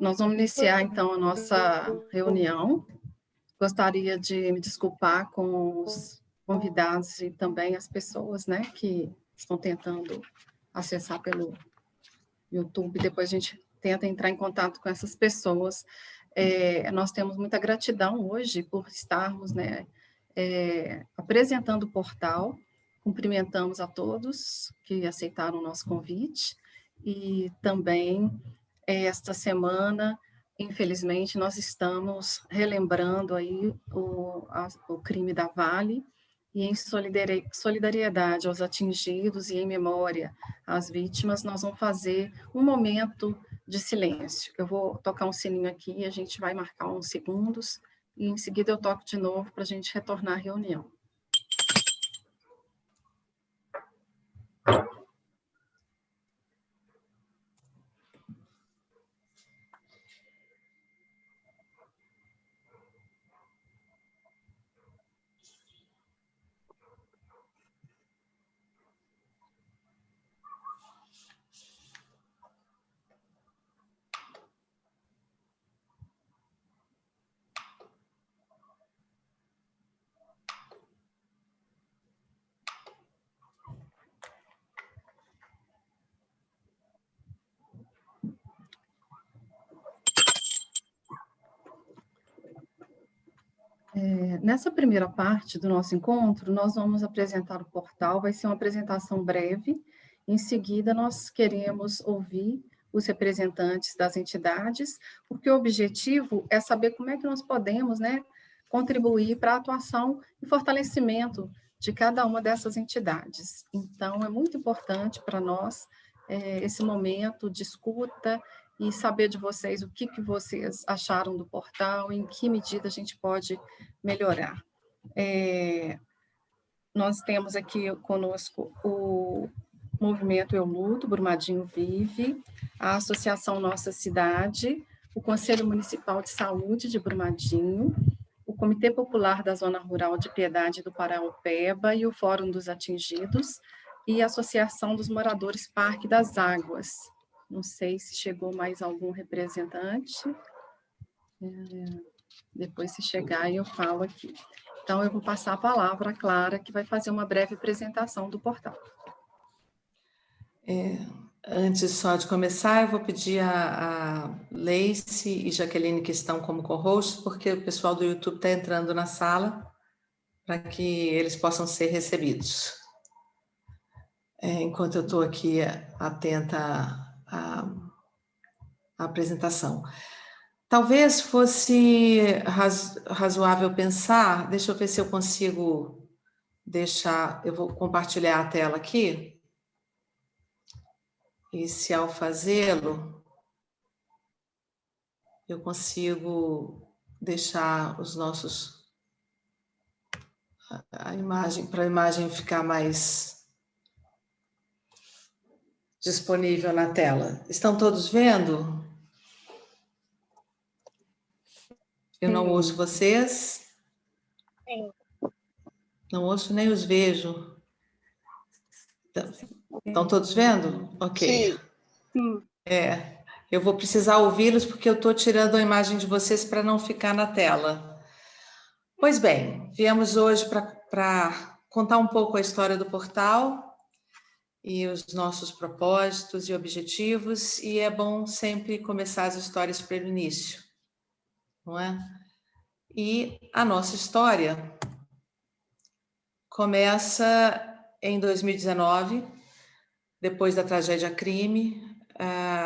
Nós vamos iniciar, então, a nossa reunião. Gostaria de me desculpar com os convidados e também as pessoas, né, que estão tentando acessar pelo YouTube. Depois a gente tenta entrar em contato com essas pessoas. Nós temos muita gratidão hoje por estarmos, né, apresentando o portal. Cumprimentamos a todos que aceitaram o nosso convite e também esta semana, infelizmente, nós estamos relembrando aí o crime da Vale e em solidariedade aos atingidos e em memória às vítimas, nós vamos fazer um momento de silêncio. Eu vou tocar um sininho aqui e a gente vai marcar uns segundos e em seguida eu toco de novo para a gente retornar à reunião. Nessa primeira parte do nosso encontro, nós vamos apresentar o portal, vai ser uma apresentação breve, em seguida nós queremos ouvir os representantes das entidades, porque o objetivo é saber como é que nós podemos, né, contribuir para a atuação e fortalecimento de cada uma dessas entidades. Então, é muito importante para nós esse momento de escuta e saber de vocês o que vocês acharam do portal, em que medida a gente pode melhorar. Nós temos aqui conosco o Movimento Eu Luto, Brumadinho Vive, a Associação Nossa Cidade, o Conselho Municipal de Saúde de Brumadinho, o Comitê Popular da Zona Rural de Piedade do Paraopeba e o Fórum dos Atingidos, e a Associação dos Moradores Parque das Águas. Não sei se chegou mais algum representante. Depois, se chegar, eu falo aqui. Então, eu vou passar a palavra à Clara, que vai fazer uma breve apresentação do portal. Antes só de começar, eu vou pedir a Leice e Jaqueline, que estão como co-hosts, porque o pessoal do YouTube está entrando na sala para que eles possam ser recebidos. Enquanto eu estou aqui atenta à apresentação. Talvez fosse razoável pensar, deixa eu ver se eu consigo deixar, eu vou compartilhar a tela aqui, e se ao fazê-lo, eu consigo deixar os nossos, a imagem, para a imagem ficar mais disponível na tela. Estão todos vendo? Eu não ouço vocês. Sim. Não ouço nem os vejo. Estão todos vendo? Ok. Sim. Eu vou precisar ouvi-los porque eu estou tirando a imagem de vocês para não ficar na tela. Pois bem, viemos hoje para contar um pouco a história do portal e os nossos propósitos e objetivos, e é bom sempre começar as histórias pelo início, não é? E a nossa história começa em 2019, depois da tragédia Crime.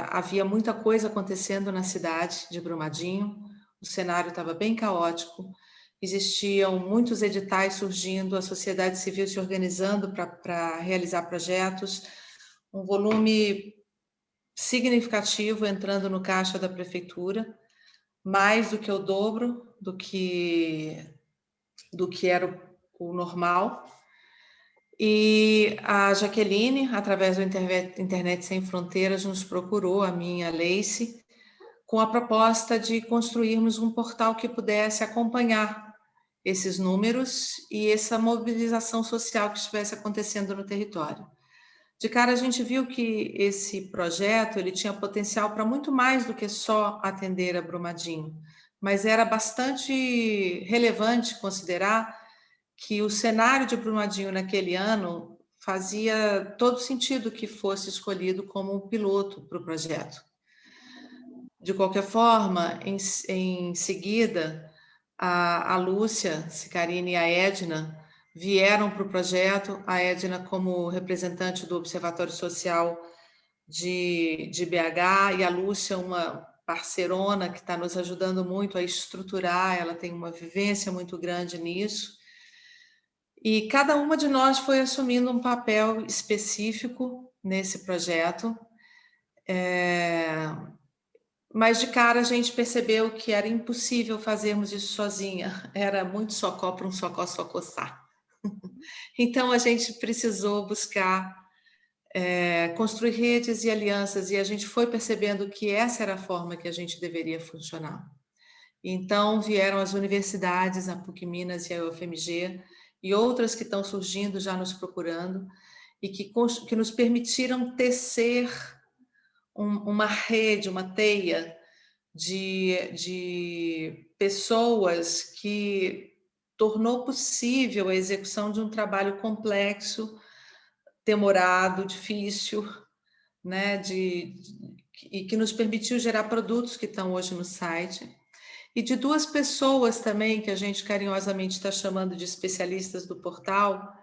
Havia muita coisa acontecendo na cidade de Brumadinho, o cenário estava bem caótico, existiam muitos editais surgindo, a sociedade civil se organizando para realizar projetos, um volume significativo entrando no caixa da prefeitura, mais do que o dobro do que era o normal. E a Jaqueline, através do Internet Sem Fronteiras, nos procurou, a mim e a Leice, com a proposta de construirmos um portal que pudesse acompanhar esses números e essa mobilização social que estivesse acontecendo no território. De cara, a gente viu que esse projeto ele tinha potencial para muito mais do que só atender a Brumadinho, mas era bastante relevante considerar que o cenário de Brumadinho naquele ano fazia todo sentido que fosse escolhido como um piloto para o projeto. De qualquer forma, em seguida, a Lúcia Cicarini e a Edna vieram para o projeto, a Edna como representante do Observatório Social de BH e a Lúcia, uma parceirona que está nos ajudando muito a estruturar, ela tem uma vivência muito grande nisso. E cada uma de nós foi assumindo um papel específico nesse projeto. Mas de cara a gente percebeu que era impossível fazermos isso sozinha, era muito socó para um socó só coçar. Então a gente precisou buscar construir redes e alianças, e a gente foi percebendo que essa era a forma que a gente deveria funcionar. Então vieram as universidades, a PUC Minas e a UFMG, e outras que estão surgindo, já nos procurando, e que nos permitiram tecer uma rede, uma teia de pessoas que tornou possível a execução de um trabalho complexo, demorado, difícil, né, e que nos permitiu gerar produtos que estão hoje no site. E de duas pessoas também, que a gente carinhosamente está chamando de especialistas do portal,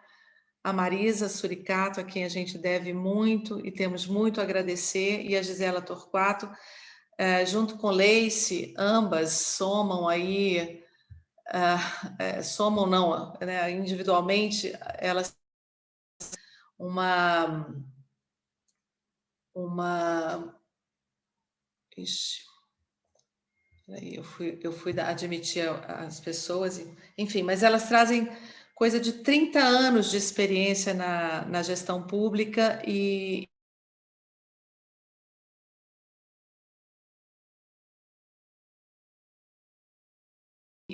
a Marisa Suricato, a quem a gente deve muito e temos muito a agradecer, e a Gisela Torquato, junto com Leice, ambas somam aí, somam não, né, individualmente, elas uma ixi, eu fui admitir as pessoas, enfim, mas elas trazem coisa de 30 anos de experiência na gestão pública e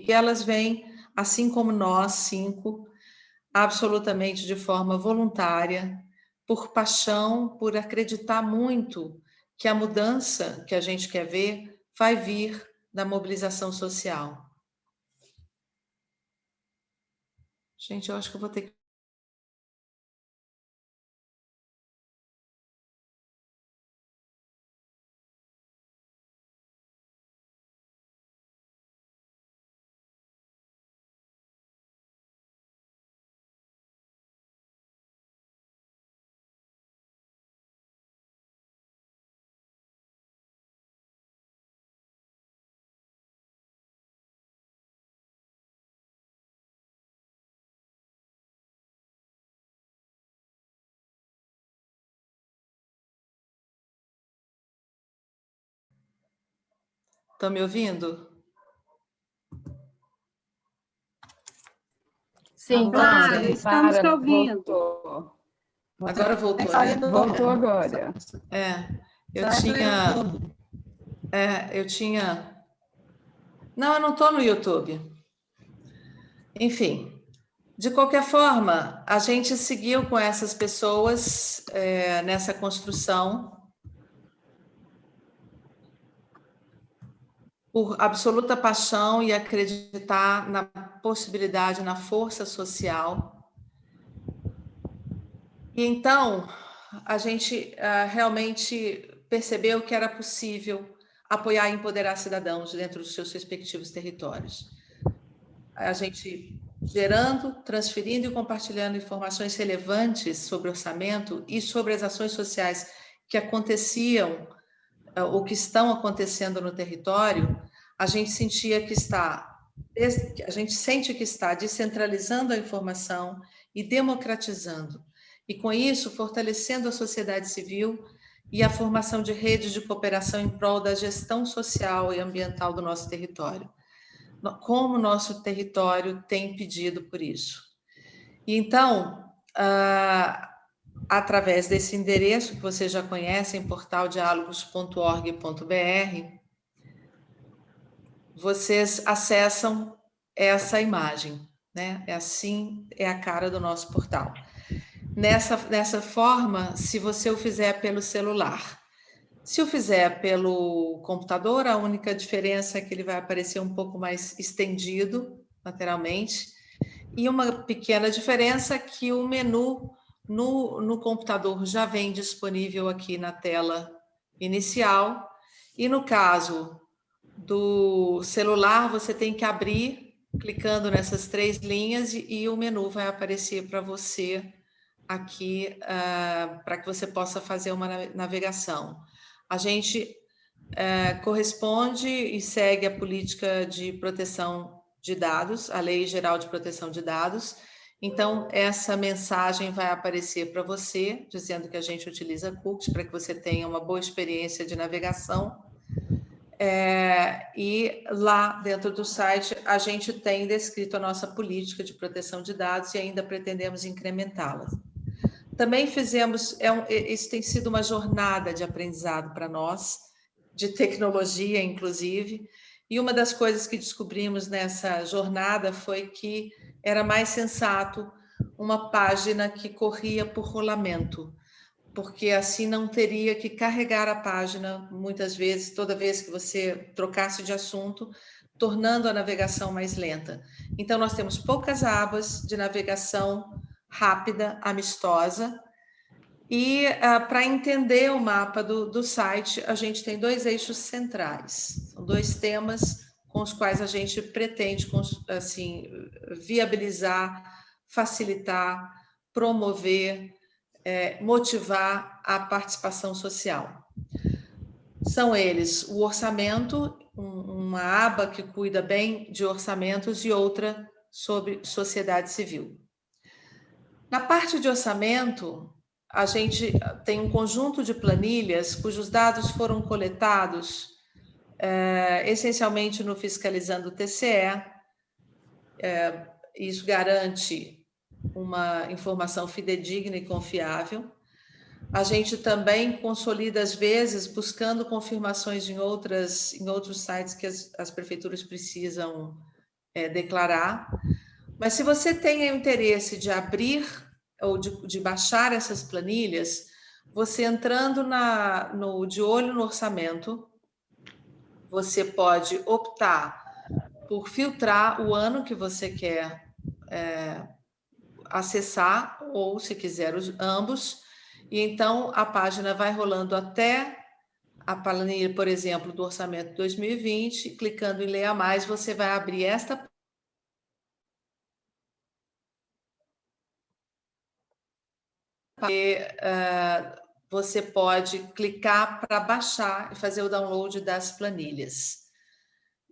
elas vêm, assim como nós, 5, absolutamente de forma voluntária, por paixão, por acreditar muito que a mudança que a gente quer ver vai vir da mobilização social. Gente, eu acho que eu vou ter que... Estão me ouvindo? Sim, Clara, estamos te ouvindo. Voltou. Agora voltou, né? Voltou agora. Eu tinha... Não, eu não estou no YouTube. Enfim, de qualquer forma, a gente seguiu com essas pessoas nessa construção por absoluta paixão e acreditar na possibilidade, na força social. E então, a gente realmente percebeu que era possível apoiar e empoderar cidadãos dentro dos seus respectivos territórios. A gente gerando, transferindo e compartilhando informações relevantes sobre orçamento e sobre as ações sociais que aconteciam ou que estão acontecendo no território, a gente sentia que a gente sente que está descentralizando a informação e democratizando, e com isso fortalecendo a sociedade civil e a formação de redes de cooperação em prol da gestão social e ambiental do nosso território, como o nosso território tem pedido por isso. E então, através desse endereço que vocês já conhecem, portaldialogos.org.br, vocês acessam essa imagem, né? Assim é a cara do nosso portal. nessa forma, se você o fizer pelo celular. Se o fizer pelo computador, a única diferença é que ele vai aparecer um pouco mais estendido lateralmente, e uma pequena diferença é que o menu no computador já vem disponível aqui na tela inicial, e no caso do celular, você tem que abrir clicando nessas 3 linhas e o menu vai aparecer para você aqui, para que você possa fazer uma navegação. A gente corresponde e segue a política de proteção de dados, a Lei Geral de Proteção de Dados. Então, essa mensagem vai aparecer para você, dizendo que a gente utiliza cookies para que você tenha uma boa experiência de navegação. E lá dentro do site, a gente tem descrito a nossa política de proteção de dados e ainda pretendemos incrementá-la. Também fizemos, isso tem sido uma jornada de aprendizado para nós, de tecnologia, inclusive, e uma das coisas que descobrimos nessa jornada foi que era mais sensato uma página que corria por rolamento, porque assim não teria que carregar a página muitas vezes, toda vez que você trocasse de assunto, tornando a navegação mais lenta. Então, nós temos poucas abas de navegação rápida, amistosa, e para entender o mapa do site, a gente tem 2 eixos centrais, são 2 temas com os quais a gente pretende assim, viabilizar, facilitar, promover, motivar a participação social. São eles o orçamento, uma aba que cuida bem de orçamentos e outra sobre sociedade civil. Na parte de orçamento, a gente tem um conjunto de planilhas cujos dados foram coletados essencialmente no Fiscalizando TCE. Isso garante uma informação fidedigna e confiável. A gente também consolida, às vezes, buscando confirmações em outros sites que as prefeituras precisam declarar. Mas se você tem o interesse de abrir ou de baixar essas planilhas, você entrando de olho no orçamento, você pode optar por filtrar o ano que você quer acessar, ou se quiser ambos, e então a página vai rolando até a planilha, por exemplo, do orçamento 2020, clicando em Leia Mais, você vai abrir esta e você pode clicar para baixar e fazer o download das planilhas.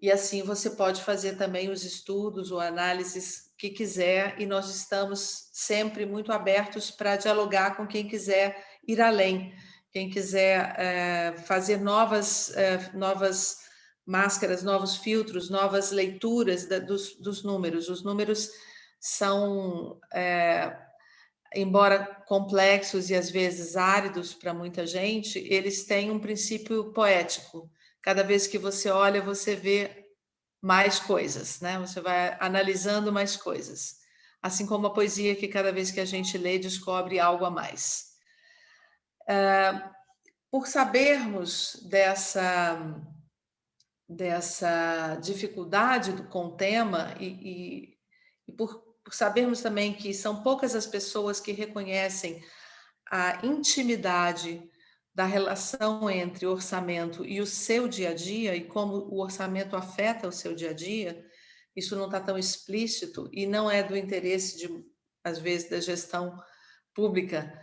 E assim você pode fazer também os estudos ou análises que quiser, e nós estamos sempre muito abertos para dialogar com quem quiser ir além, quem quiser fazer novas máscaras, novos filtros, novas leituras dos números. Os números são, embora complexos e às vezes áridos para muita gente, eles têm um princípio poético. Cada vez que você olha, você vê mais coisas, né? Você vai analisando mais coisas. Assim como a poesia, que cada vez que a gente lê, descobre algo a mais. Por sabermos dessa dificuldade com o tema e por sabermos também que são poucas as pessoas que reconhecem a intimidade da relação entre o orçamento e o seu dia a dia, e como o orçamento afeta o seu dia a dia, isso não está tão explícito e não é do interesse, às vezes, da gestão pública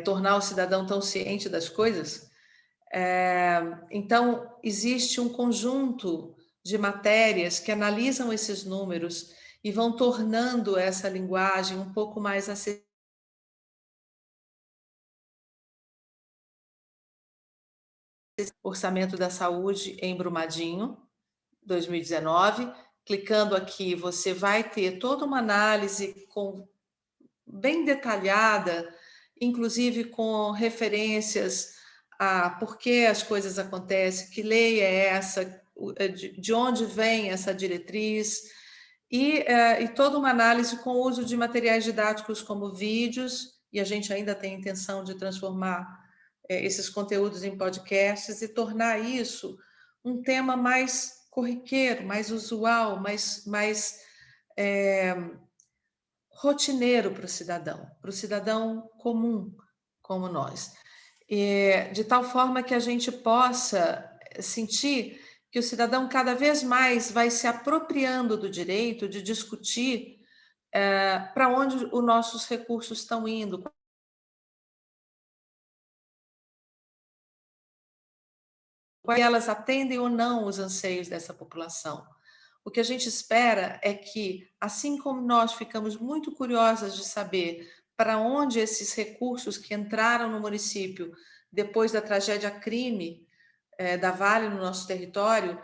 tornar o cidadão tão ciente das coisas. Então, existe um conjunto de matérias que analisam esses números e vão tornando essa linguagem um pouco mais acessível. Orçamento da Saúde em Brumadinho, 2019. Clicando aqui, você vai ter toda uma análise bem detalhada, inclusive com referências a por que as coisas acontecem, que lei é essa, de onde vem essa diretriz, e toda uma análise com o uso de materiais didáticos como vídeos e a gente ainda tem a intenção de transformar esses conteúdos em podcasts e tornar isso um tema mais corriqueiro, mais usual, mais rotineiro para o cidadão comum como nós. De tal forma que a gente possa sentir que o cidadão cada vez mais vai se apropriando do direito de discutir para onde os nossos recursos estão indo, quais elas atendem ou não os anseios dessa população. O que a gente espera é que, assim como nós ficamos muito curiosas de saber para onde esses recursos que entraram no município depois da tragédia crime da Vale no nosso território,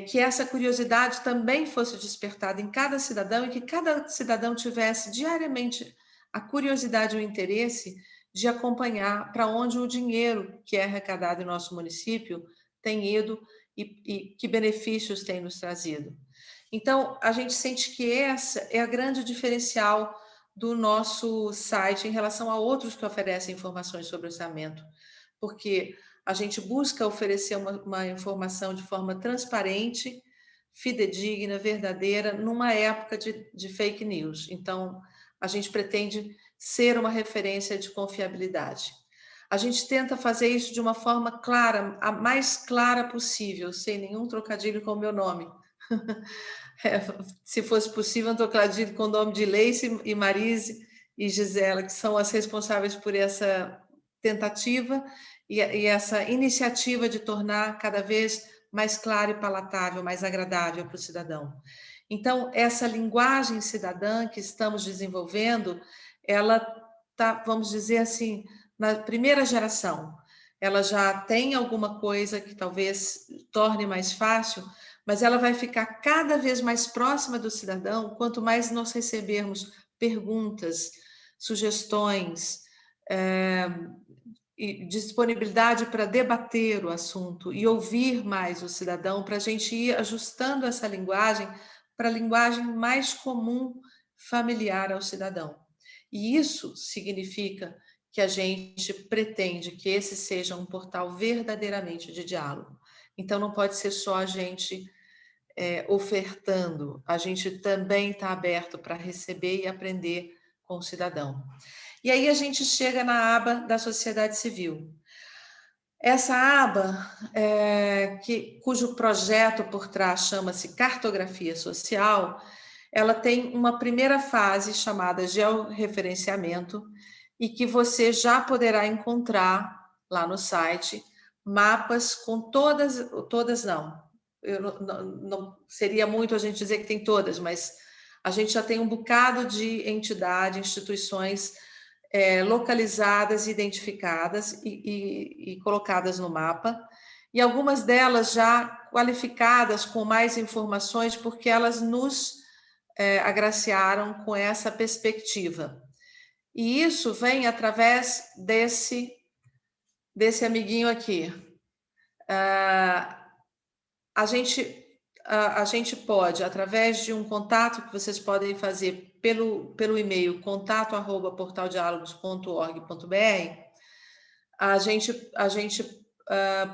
que essa curiosidade também fosse despertada em cada cidadão e que cada cidadão tivesse diariamente a curiosidade e o interesse de acompanhar para onde o dinheiro que é arrecadado em nosso município tem ido e que benefícios tem nos trazido. Então, a gente sente que essa é a grande diferencial do nosso site em relação a outros que oferecem informações sobre orçamento, porque a gente busca oferecer uma informação de forma transparente, fidedigna, verdadeira, numa época de fake news. Então, a gente pretende ser uma referência de confiabilidade. A gente tenta fazer isso de uma forma clara, a mais clara possível, sem nenhum trocadilho com o meu nome. Se fosse possível, um trocadilho com o nome de Leice e Marise e Gisela, que são as responsáveis por essa tentativa e essa iniciativa de tornar cada vez mais claro e palatável, mais agradável para o cidadão. Então, essa linguagem cidadã que estamos desenvolvendo, ela está, vamos dizer assim, na primeira geração. Ela já tem alguma coisa que talvez torne mais fácil, mas ela vai ficar cada vez mais próxima do cidadão quanto mais nós recebermos perguntas, sugestões, e disponibilidade para debater o assunto e ouvir mais o cidadão, para a gente ir ajustando essa linguagem para a linguagem mais comum, familiar ao cidadão. E isso significa que a gente pretende que esse seja um portal verdadeiramente de diálogo. Então, não pode ser só a gente ofertando, a gente também está aberto para receber e aprender com o cidadão. E aí a gente chega na aba da sociedade civil. Essa aba, cujo projeto por trás chama-se Cartografia Social, ela tem uma primeira fase chamada georreferenciamento e que você já poderá encontrar lá no site mapas com todas não. Não seria muito a gente dizer que tem todas, mas a gente já tem um bocado de entidade, instituições localizadas, identificadas e colocadas no mapa, e algumas delas já qualificadas com mais informações, porque elas nos agraciaram com essa perspectiva. E isso vem através desse amiguinho aqui. A gente pode, através de um contato que vocês podem fazer pelo e-mail contato@portaldialogos.org.br, a gente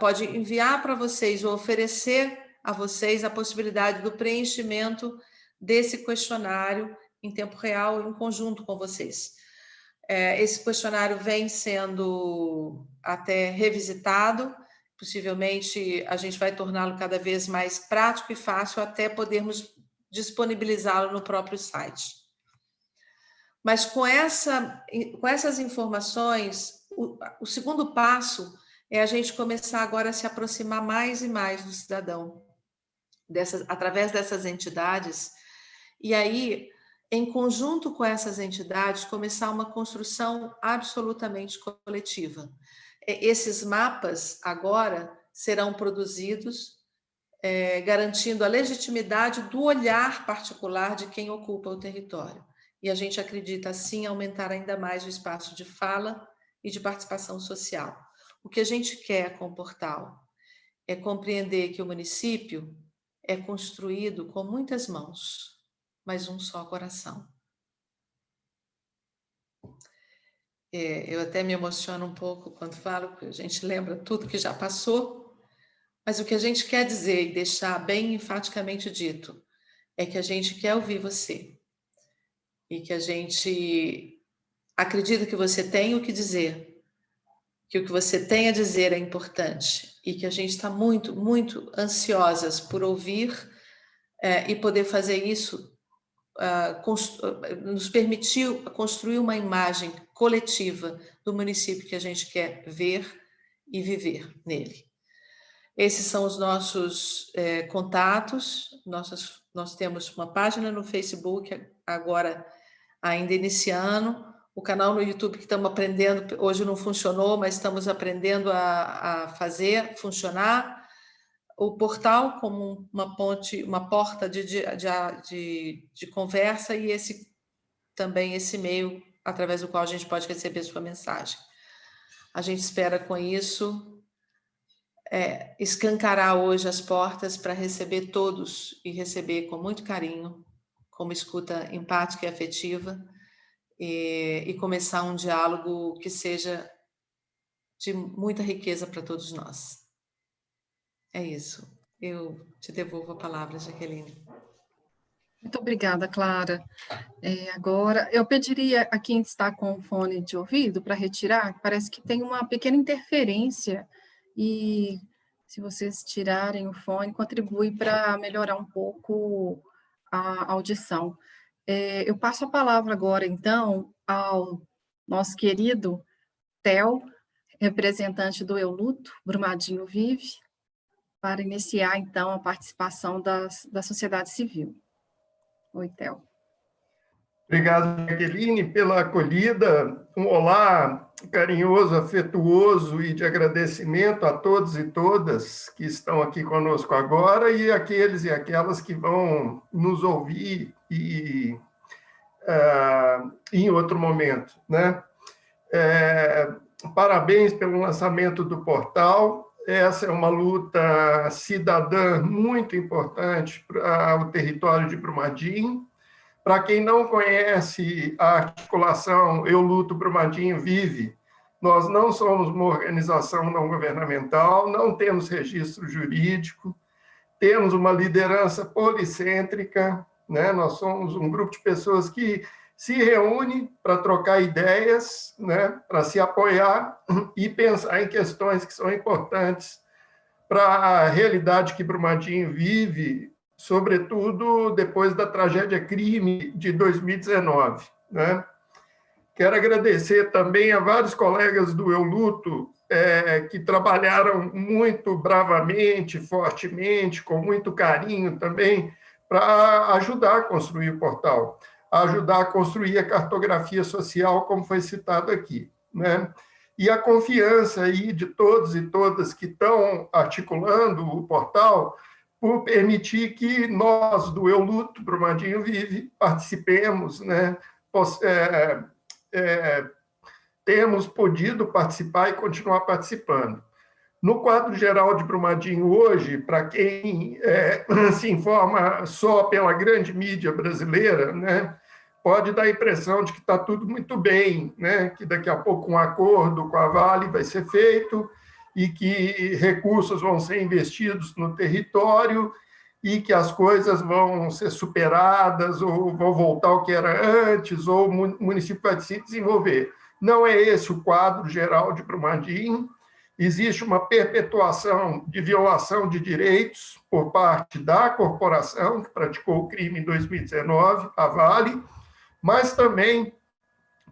pode enviar para vocês ou oferecer a vocês a possibilidade do preenchimento desse questionário em tempo real, em conjunto com vocês. Esse questionário vem sendo até revisitado, possivelmente a gente vai torná-lo cada vez mais prático e fácil até podermos disponibilizá-lo no próprio site. Mas com essas informações, o segundo passo é a gente começar agora a se aproximar mais e mais do cidadão, através dessas entidades, e aí, em conjunto com essas entidades, começar uma construção absolutamente coletiva. Esses mapas agora serão produzidos garantindo a legitimidade do olhar particular de quem ocupa o território. E a gente acredita, assim, aumentar ainda mais o espaço de fala e de participação social. O que a gente quer com o portal é compreender que o município é construído com muitas mãos, mas um só coração. Eu até me emociono um pouco quando falo, porque a gente lembra tudo que já passou, mas o que a gente quer dizer e deixar bem enfaticamente dito é que a gente quer ouvir você e que a gente acredita que você tem o que dizer, que o que você tem a dizer é importante e que a gente está muito, muito ansiosas por ouvir e poder fazer isso, nos permitiu construir uma imagem coletiva do município que a gente quer ver e viver nele. Esses são os nossos contatos. Nós temos uma página no Facebook, agora ainda iniciando, o canal no YouTube que estamos aprendendo, hoje não funcionou, mas estamos aprendendo a fazer funcionar. O portal como uma ponte, uma porta de conversa e também esse e-mail através do qual a gente pode receber sua mensagem. A gente espera com isso escancarar hoje as portas para receber todos e receber com muito carinho, com uma escuta empática e afetiva e começar um diálogo que seja de muita riqueza para todos nós. É isso. Eu te devolvo a palavra, Jaqueline. Muito obrigada, Clara. Agora, eu pediria a quem está com o fone de ouvido para retirar, parece que tem uma pequena interferência, e se vocês tirarem o fone, contribui para melhorar um pouco a audição. Eu passo a palavra agora, então, ao nosso querido Theo, representante do Eu Luto, Brumadinho Vive, para iniciar, então, a participação da sociedade civil. Oi, Theo. Obrigado, Jaqueline, pela acolhida. Um olá carinhoso, afetuoso e de agradecimento a todos e todas que estão aqui conosco agora e aqueles e aquelas que vão nos ouvir em outro momento, né? Parabéns pelo lançamento do portal. Essa é uma luta cidadã muito importante para o território de Brumadinho. Para quem não conhece a articulação Eu Luto, Brumadinho Vive, nós não somos uma organização não governamental, não temos registro jurídico, temos uma liderança policêntrica, né? Nós somos um grupo de pessoas que se reúne para trocar ideias, né? Para se apoiar e pensar em questões que são importantes para a realidade que Brumadinho vive, sobretudo depois da tragédia crime de 2019. Né? Quero agradecer também a vários colegas do Eu Luto que trabalharam muito bravamente, fortemente, com muito carinho também, para ajudar a construir o portal, ajudar a construir a cartografia social, como foi citado aqui. Né? E a confiança aí de todos e todas que estão articulando o portal por permitir que nós, do Eu Luto, Brumadinho Vive, participemos, né? Temos podido participar e continuar participando. No quadro geral de Brumadinho hoje, para quem se informa só pela grande mídia brasileira, né? Pode dar a impressão de que está tudo muito bem, né? Que daqui a pouco um acordo com a Vale vai ser feito e que recursos vão ser investidos no território e que as coisas vão ser superadas ou vão voltar ao que era antes, ou o município vai se desenvolver. Não é esse o quadro geral de Brumadinho. Existe uma perpetuação de violação de direitos por parte da corporação que praticou o crime em 2019, a Vale, mas também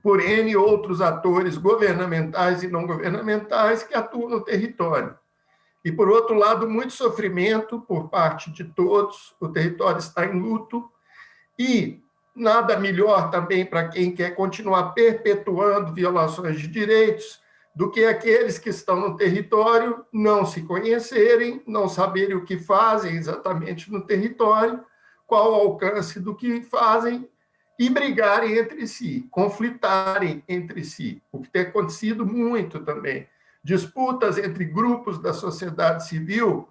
por N outros atores governamentais e não governamentais que atuam no território. E, por outro lado, muito sofrimento por parte de todos, o território está em luto, e nada melhor também para quem quer continuar perpetuando violações de direitos do que aqueles que estão no território não se conhecerem, não saberem o que fazem exatamente no território, qual o alcance do que fazem, e brigarem entre si, conflitarem entre si, o que tem acontecido muito também. Disputas entre grupos da sociedade civil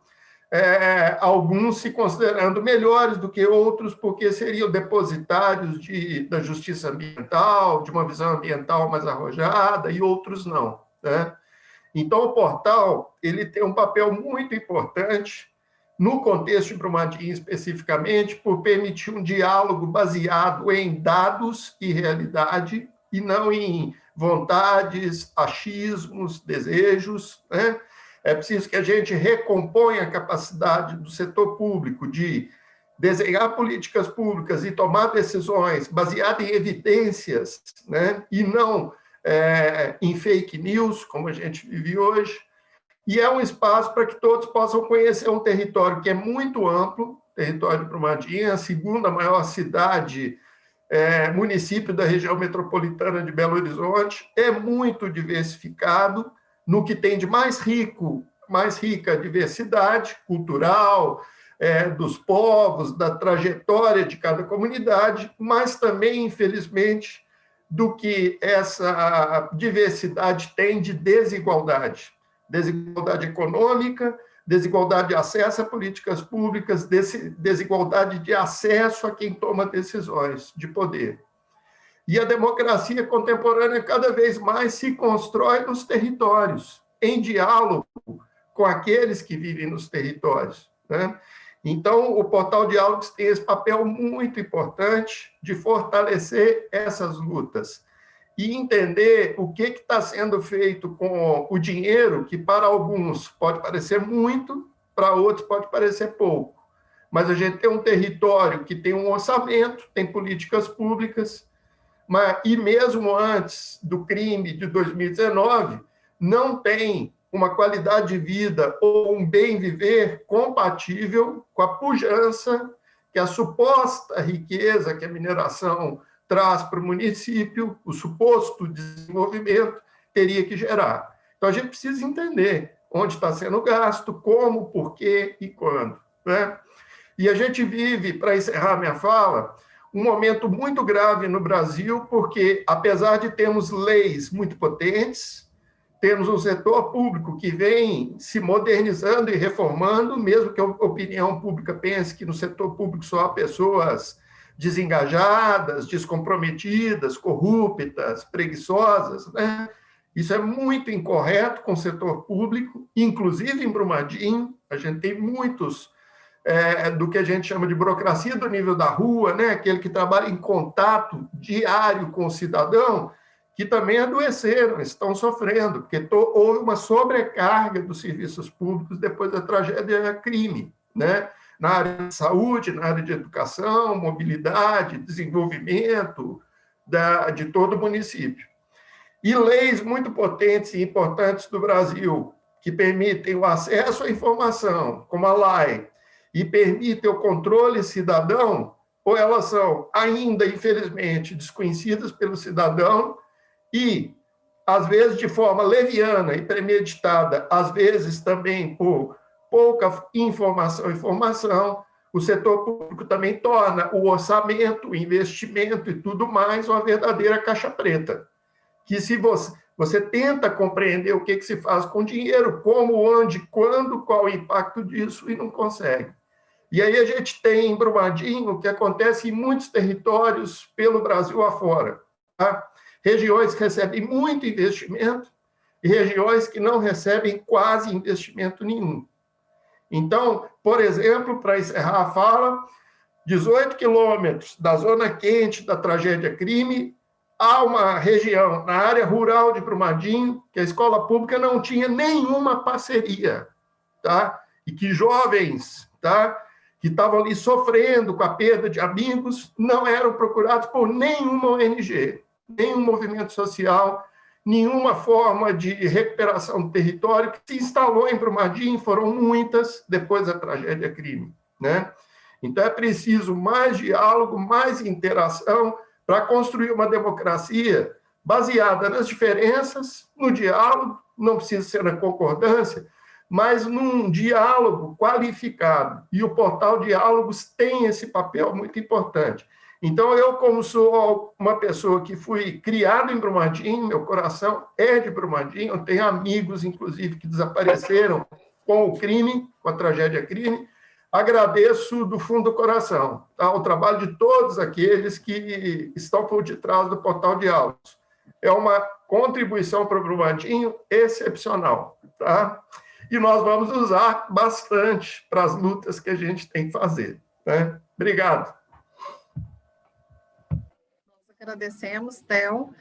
alguns se considerando melhores do que outros, porque seriam depositários da justiça ambiental, de uma visão ambiental mais arrojada, e outros não, né? Então, o portal ele tem um papel muito importante no contexto de Brumadinho especificamente, por permitir um diálogo baseado em dados e realidade, e não em vontades, achismos, desejos, né? É preciso que a gente recomponha a capacidade do setor público de desenhar políticas públicas e tomar decisões baseadas em evidências, né? E não em fake news, como a gente vive hoje. E é um espaço para que todos possam conhecer um território que é muito amplo, território de Brumadinho, a segunda maior cidade, município da região metropolitana de Belo Horizonte, é muito diversificado no que tem de mais rica diversidade cultural, dos povos, da trajetória de cada comunidade, mas também, infelizmente, do que essa diversidade tem de desigualdade. Desigualdade econômica, desigualdade de acesso a políticas públicas, desigualdade de acesso a quem toma decisões de poder. E a democracia contemporânea cada vez mais se constrói nos territórios, em diálogo com aqueles que vivem nos territórios, né? Então, o Portal Diálogos tem esse papel muito importante de fortalecer essas lutas e entender o que está sendo feito com o dinheiro, que para alguns pode parecer muito, para outros pode parecer pouco. Mas a gente tem um território que tem um orçamento, tem políticas públicas, e mesmo antes do crime de 2019, não tem uma qualidade de vida ou um bem viver compatível com a pujança que a suposta riqueza que a mineração traz para o município, o suposto desenvolvimento, teria que gerar. Então, a gente precisa entender onde está sendo gasto, como, por quê e quando, né? E a gente vive, para encerrar minha fala, um momento muito grave no Brasil, porque, apesar de termos leis muito potentes, temos um setor público que vem se modernizando e reformando, mesmo que a opinião pública pense que no setor público só há pessoas desengajadas, descomprometidas, corruptas, preguiçosas, né? Isso é muito incorreto com o setor público, inclusive em Brumadinho, a gente tem muitos do que a gente chama de burocracia do nível da rua, né? Aquele que trabalha em contato diário com o cidadão, que também adoeceram, estão sofrendo, porque houve uma sobrecarga dos serviços públicos depois da tragédia crime, né? Na área de saúde, na área de educação, mobilidade, desenvolvimento de todo o município. E leis muito potentes e importantes do Brasil, que permitem o acesso à informação, como a LAI, e permitem o controle cidadão, ou elas são ainda, infelizmente, desconhecidas pelo cidadão e, às vezes, de forma leviana e premeditada, às vezes também por pouca informação, o setor público também torna o orçamento, o investimento e tudo mais uma verdadeira caixa preta. Que se você tenta compreender o que se faz com dinheiro, como, onde, quando, qual o impacto disso, e não consegue. E aí a gente tem em Brumadinho o que acontece em muitos territórios pelo Brasil afora, tá? Regiões que recebem muito investimento e regiões que não recebem quase investimento nenhum. Então, por exemplo, para encerrar a fala, 18 quilômetros da zona quente da tragédia crime, há uma região na área rural de Brumadinho que a escola pública não tinha nenhuma parceria, tá? E que jovens, tá, que estavam ali sofrendo com a perda de amigos não eram procurados por nenhuma ONG, nenhum movimento social, nenhuma forma de recuperação do território que se instalou em Brumadinho, foram muitas depois da tragédia crime, né? Então é preciso mais diálogo, mais interação para construir uma democracia baseada nas diferenças, no diálogo, não precisa ser na concordância, mas num diálogo qualificado. E o Portal Diálogos tem esse papel muito importante. Então, eu, como sou uma pessoa que fui criado em Brumadinho, meu coração é de Brumadinho, eu tenho amigos, inclusive, que desapareceram com o crime, com a tragédia crime. Agradeço do fundo do coração, tá? O trabalho de todos aqueles que estão por detrás do Portal Diálogos. É uma contribuição para o Brumadinho excepcional, tá? E nós vamos usar bastante para as lutas que a gente tem que fazer, né? Obrigado. Nós agradecemos, Theo.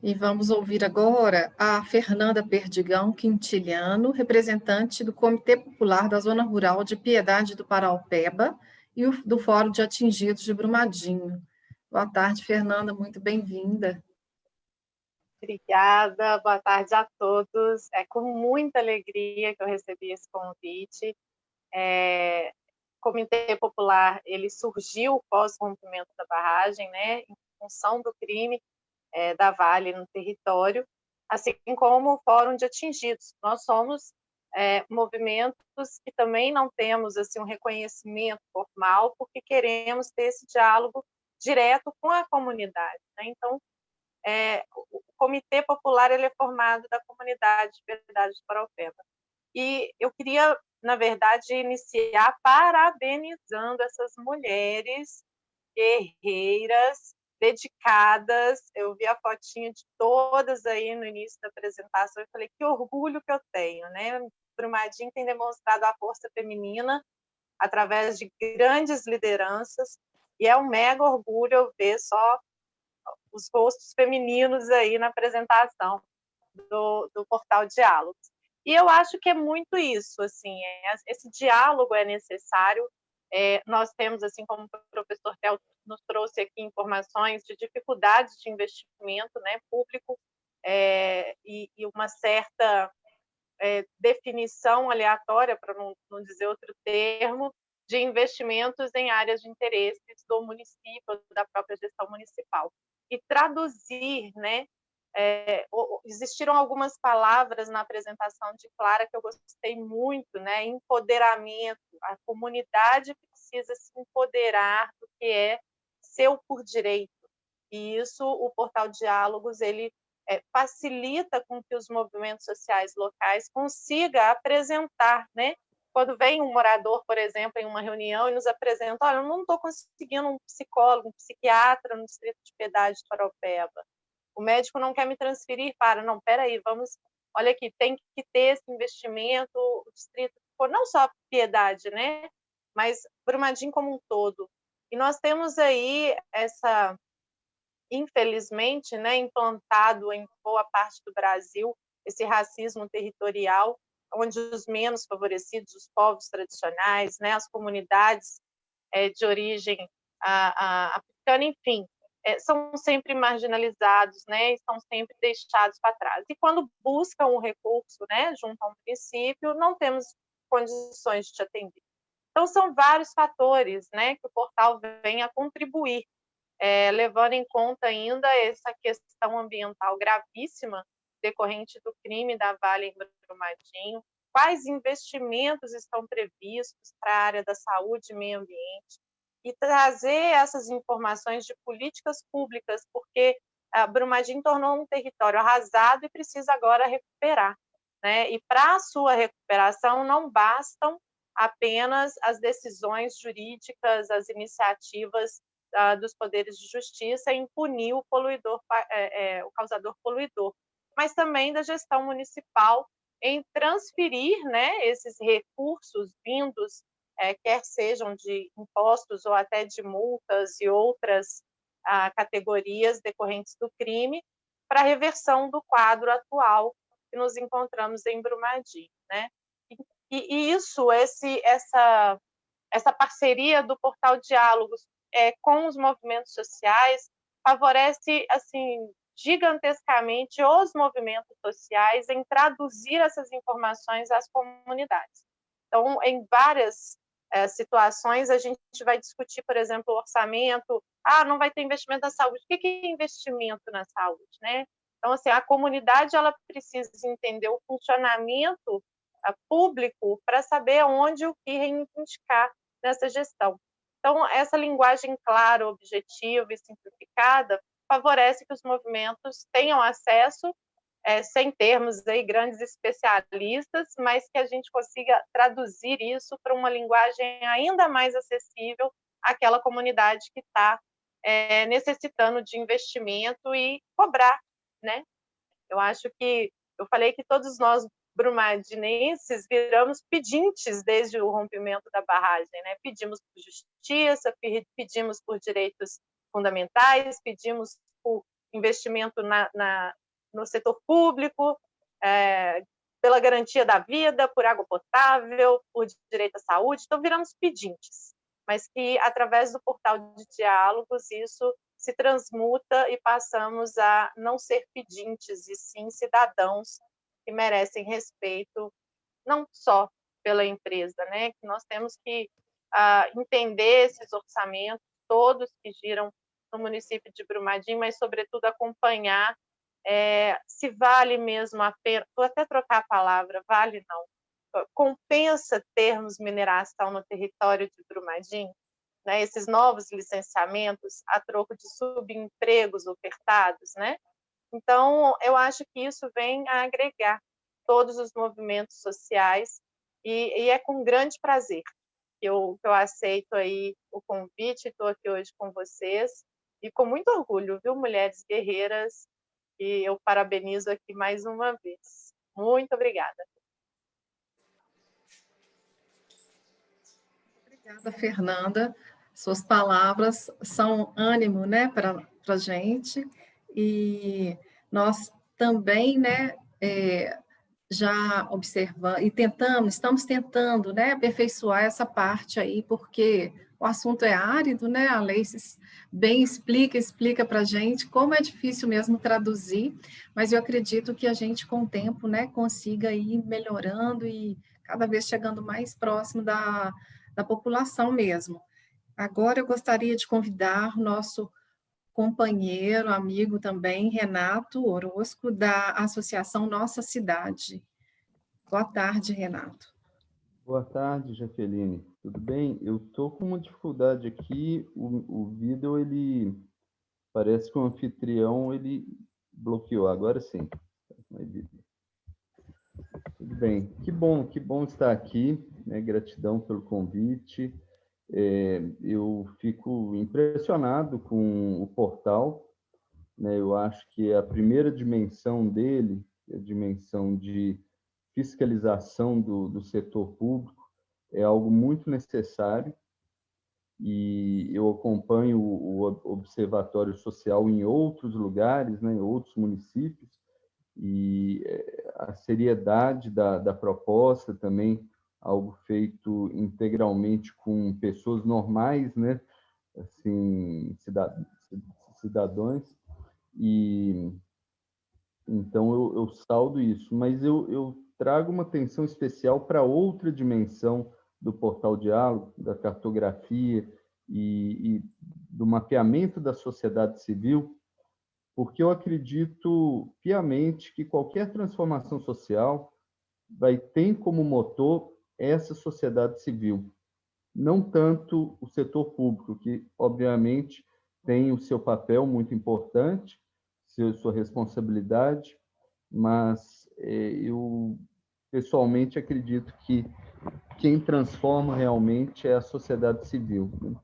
E vamos ouvir agora a Fernanda Perdigão Quintiliano, representante do Comitê Popular da Zona Rural de Piedade do Paraupeba e do Fórum de Atingidos de Brumadinho. Boa tarde, Fernanda, muito bem-vinda. Obrigada, boa tarde a todos. É com muita alegria que eu recebi esse convite. O Comitê Popular, ele surgiu pós-rompimento da barragem, né, em função do crime da Vale no território, assim como o Fórum de Atingidos. Nós somos movimentos que também não temos assim, um reconhecimento formal, porque queremos ter esse diálogo direto com a comunidade, né? Então, o Comitê Popular ele é formado da comunidade de Piedade do Paraupeba. E eu queria, na verdade, iniciar parabenizando essas mulheres guerreiras, dedicadas. Eu vi a fotinha de todas aí no início da apresentação e falei, que orgulho que eu tenho, né? Brumadinho tem demonstrado a força feminina através de grandes lideranças, e é um mega orgulho eu ver só os rostos femininos aí na apresentação do Portal Diálogos. E eu acho que é muito isso, assim, esse diálogo é necessário. Nós temos, assim como o professor Theo nos trouxe aqui informações de dificuldades de investimento, né, público, e uma certa definição aleatória, para não dizer outro termo, de investimentos em áreas de interesses do município, da própria gestão municipal. E traduzir, né, existiram algumas palavras na apresentação de Clara que eu gostei muito, né? Empoderamento. A comunidade precisa se empoderar do que é seu por direito. E isso o Portal Diálogos ele facilita com que os movimentos sociais locais consigam apresentar, né? Quando vem um morador, por exemplo, em uma reunião e nos apresenta, olha, eu não estou conseguindo um psicólogo, um psiquiatra no Distrito de Piedade de Paraupeba. O médico não quer me transferir para, não, peraí, vamos, olha aqui, tem que ter esse investimento, o distrito, não só Piedade, né, mas Brumadinho como um todo. E nós temos aí infelizmente, né, implantado em boa parte do Brasil, esse racismo territorial, onde os menos favorecidos, os povos tradicionais, né, as comunidades de origem africana, enfim, são sempre marginalizados, né, e são sempre deixados para trás. E quando buscam um recurso, né, junto a um município, não temos condições de te atender. Então, são vários fatores, né, que o portal vem a contribuir, levando em conta ainda essa questão ambiental gravíssima decorrente do crime da Vale em Brumadinho, quais investimentos estão previstos para a área da saúde e meio ambiente, e trazer essas informações de políticas públicas, porque Brumadinho tornou um território arrasado e precisa agora recuperar, né? E para a sua recuperação não bastam apenas as decisões jurídicas, as iniciativas dos poderes de justiça em punir o poluidor, o causador poluidor, mas também da gestão municipal em transferir, né, esses recursos vindos, quer sejam de impostos ou até de multas e outras categorias decorrentes do crime, para a reversão do quadro atual que nos encontramos em Brumadinho, né? E isso, essa parceria do Portal Diálogos com os movimentos sociais favorece, assim, gigantescamente os movimentos sociais em traduzir essas informações às comunidades. Então, em várias situações, a gente vai discutir, por exemplo, o orçamento. Não vai ter investimento na saúde. O que é investimento na saúde, né? Então, assim, a comunidade ela precisa entender o funcionamento público para saber onde o que reivindicar nessa gestão. Então, essa linguagem clara, objetiva e simplificada favorece que os movimentos tenham acesso sem termos aí grandes especialistas, mas que a gente consiga traduzir isso para uma linguagem ainda mais acessível àquela comunidade que está necessitando de investimento e cobrar, né? Eu acho que eu falei que todos nós brumadinenses viramos pedintes desde o rompimento da barragem, né? Pedimos por justiça, pedimos por direitos fundamentais, pedimos por investimento no setor público, pela garantia da vida, por água potável, por direito à saúde. Então, viramos pedintes, mas que, através do portal de diálogos, isso se transmuta e passamos a não ser pedintes, e sim cidadãos que merecem respeito, não só pela empresa, né? Que nós temos que entender esses orçamentos todos que giram no município de Brumadinho, mas, sobretudo, acompanhar se vale mesmo a pena, vou até trocar a palavra, vale não, compensa termos mineração no território de Brumadinho, né? Esses novos licenciamentos a troco de subempregos ofertados, né? Então, eu acho que isso vem a agregar todos os movimentos sociais e é com grande prazer que eu aceito aí o convite, estou aqui hoje com vocês e com muito orgulho, viu, mulheres guerreiras, e eu parabenizo aqui mais uma vez. Muito obrigada. Obrigada, Fernanda. Suas palavras são ânimo, né, para a gente. E nós também, né, já observamos e estamos tentando, né, aperfeiçoar essa parte aí, porque o assunto é árido, né? A lei bem explica para a gente como é difícil mesmo traduzir, mas eu acredito que a gente, com o tempo, né, consiga ir melhorando e cada vez chegando mais próximo da população mesmo. Agora eu gostaria de convidar o nosso companheiro, amigo também, Renato Orozco, da Associação Nossa Cidade. Boa tarde, Renato. Boa tarde, Jaqueline. Tudo bem? Eu estou com uma dificuldade aqui. O vídeo, ele parece que o anfitrião ele bloqueou. Agora sim. Tudo bem. Que bom estar aqui. Né? Gratidão pelo convite. Eu fico impressionado com o portal. Né? Eu acho que a primeira dimensão dele, a dimensão de fiscalização do setor público, é algo muito necessário, e eu acompanho o Observatório Social em outros lugares, né, em outros municípios, e a seriedade da proposta também, algo feito integralmente com pessoas normais, né, assim, cidadãos, e então eu saldo isso, mas eu trago uma atenção especial para outra dimensão do Portal Diálogo, da cartografia e do mapeamento da sociedade civil, porque eu acredito piamente que qualquer transformação social vai ter como motor essa sociedade civil, não tanto o setor público, que obviamente tem o seu papel muito importante, sua responsabilidade, mas eu pessoalmente acredito que quem transforma realmente é a sociedade civil, né?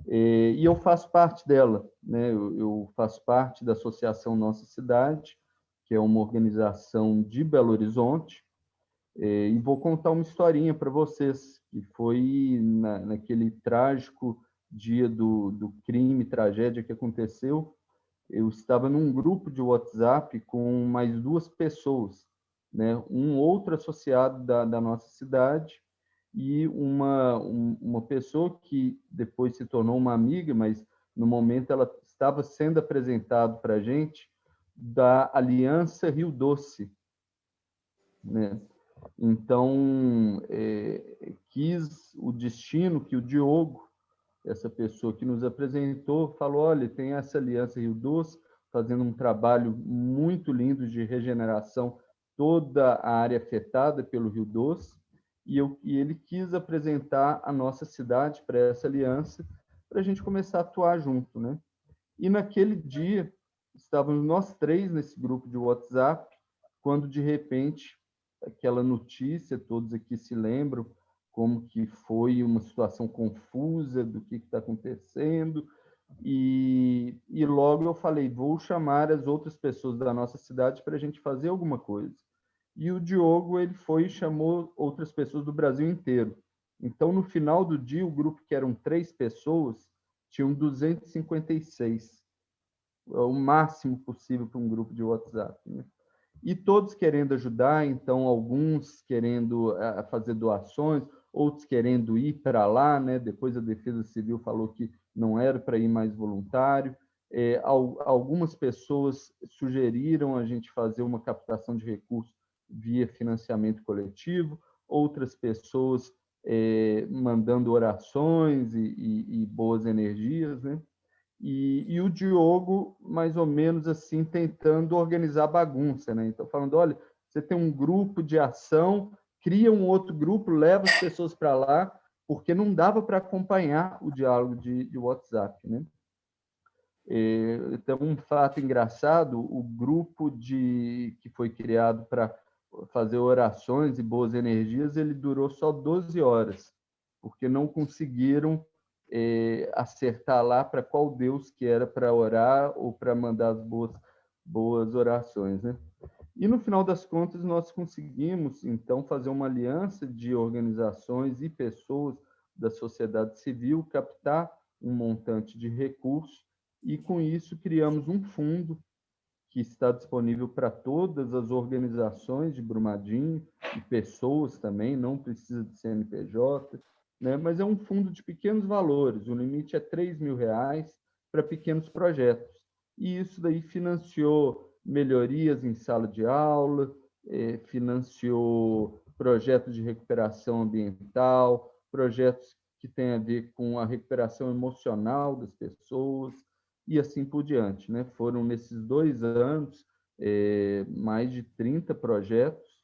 E eu faço parte dela, né? Eu faço parte da Associação Nossa Cidade, que é uma organização de Belo Horizonte, e vou contar uma historinha para vocês, que foi naquele trágico dia do crime, tragédia que aconteceu. Eu estava num grupo de WhatsApp com mais duas pessoas, né? Um outro associado da nossa cidade e uma pessoa que depois se tornou uma amiga, mas no momento ela estava sendo apresentada para a gente, da Aliança Rio Doce, né? Então, quis o destino que o Diogo, essa pessoa que nos apresentou, falou: olha, tem essa Aliança Rio Doce fazendo um trabalho muito lindo de regeneração toda a área afetada pelo Rio Doce, e ele quis apresentar a nossa cidade para essa aliança, para a gente começar a atuar junto, né? E naquele dia, estávamos nós três nesse grupo de WhatsApp, quando, de repente, aquela notícia, todos aqui se lembram, como que foi uma situação confusa do que está acontecendo, e logo eu falei, vou chamar as outras pessoas da nossa cidade para a gente fazer alguma coisa. E o Diogo, ele foi e chamou outras pessoas do Brasil inteiro. Então, no final do dia, o grupo, que eram 3 pessoas, tinham 256, o máximo possível para um grupo de WhatsApp, né? E todos querendo ajudar, então alguns querendo fazer doações, outros querendo ir para lá, né? Depois a Defesa Civil falou que não era para ir mais voluntário. Algumas pessoas sugeriram a gente fazer uma captação de recursos via financiamento coletivo, outras pessoas mandando orações e boas energias, né? E o Diogo, mais ou menos assim, tentando organizar bagunça, né? Então, falando, olha, você tem um grupo de ação, cria um outro grupo, leva as pessoas para lá, porque não dava para acompanhar o diálogo de WhatsApp, né? Então, um fato engraçado, o grupo que foi criado para fazer orações e boas energias, ele durou só 12 horas, porque não conseguiram acertar lá para qual Deus que era para orar ou para mandar as boas orações, né? E no final das contas nós conseguimos então fazer uma aliança de organizações e pessoas da sociedade civil, captar um montante de recursos e com isso criamos um fundo que está disponível para todas as organizações de Brumadinho e pessoas também, não precisa de CNPJ, né? Mas é um fundo de pequenos valores, o limite é R$ 3.000 para pequenos projetos. E isso daí financiou melhorias em sala de aula, financiou projetos de recuperação ambiental, projetos que têm a ver com a recuperação emocional das pessoas, e assim por diante, né? Foram, nesses 2 anos, mais de 30 projetos,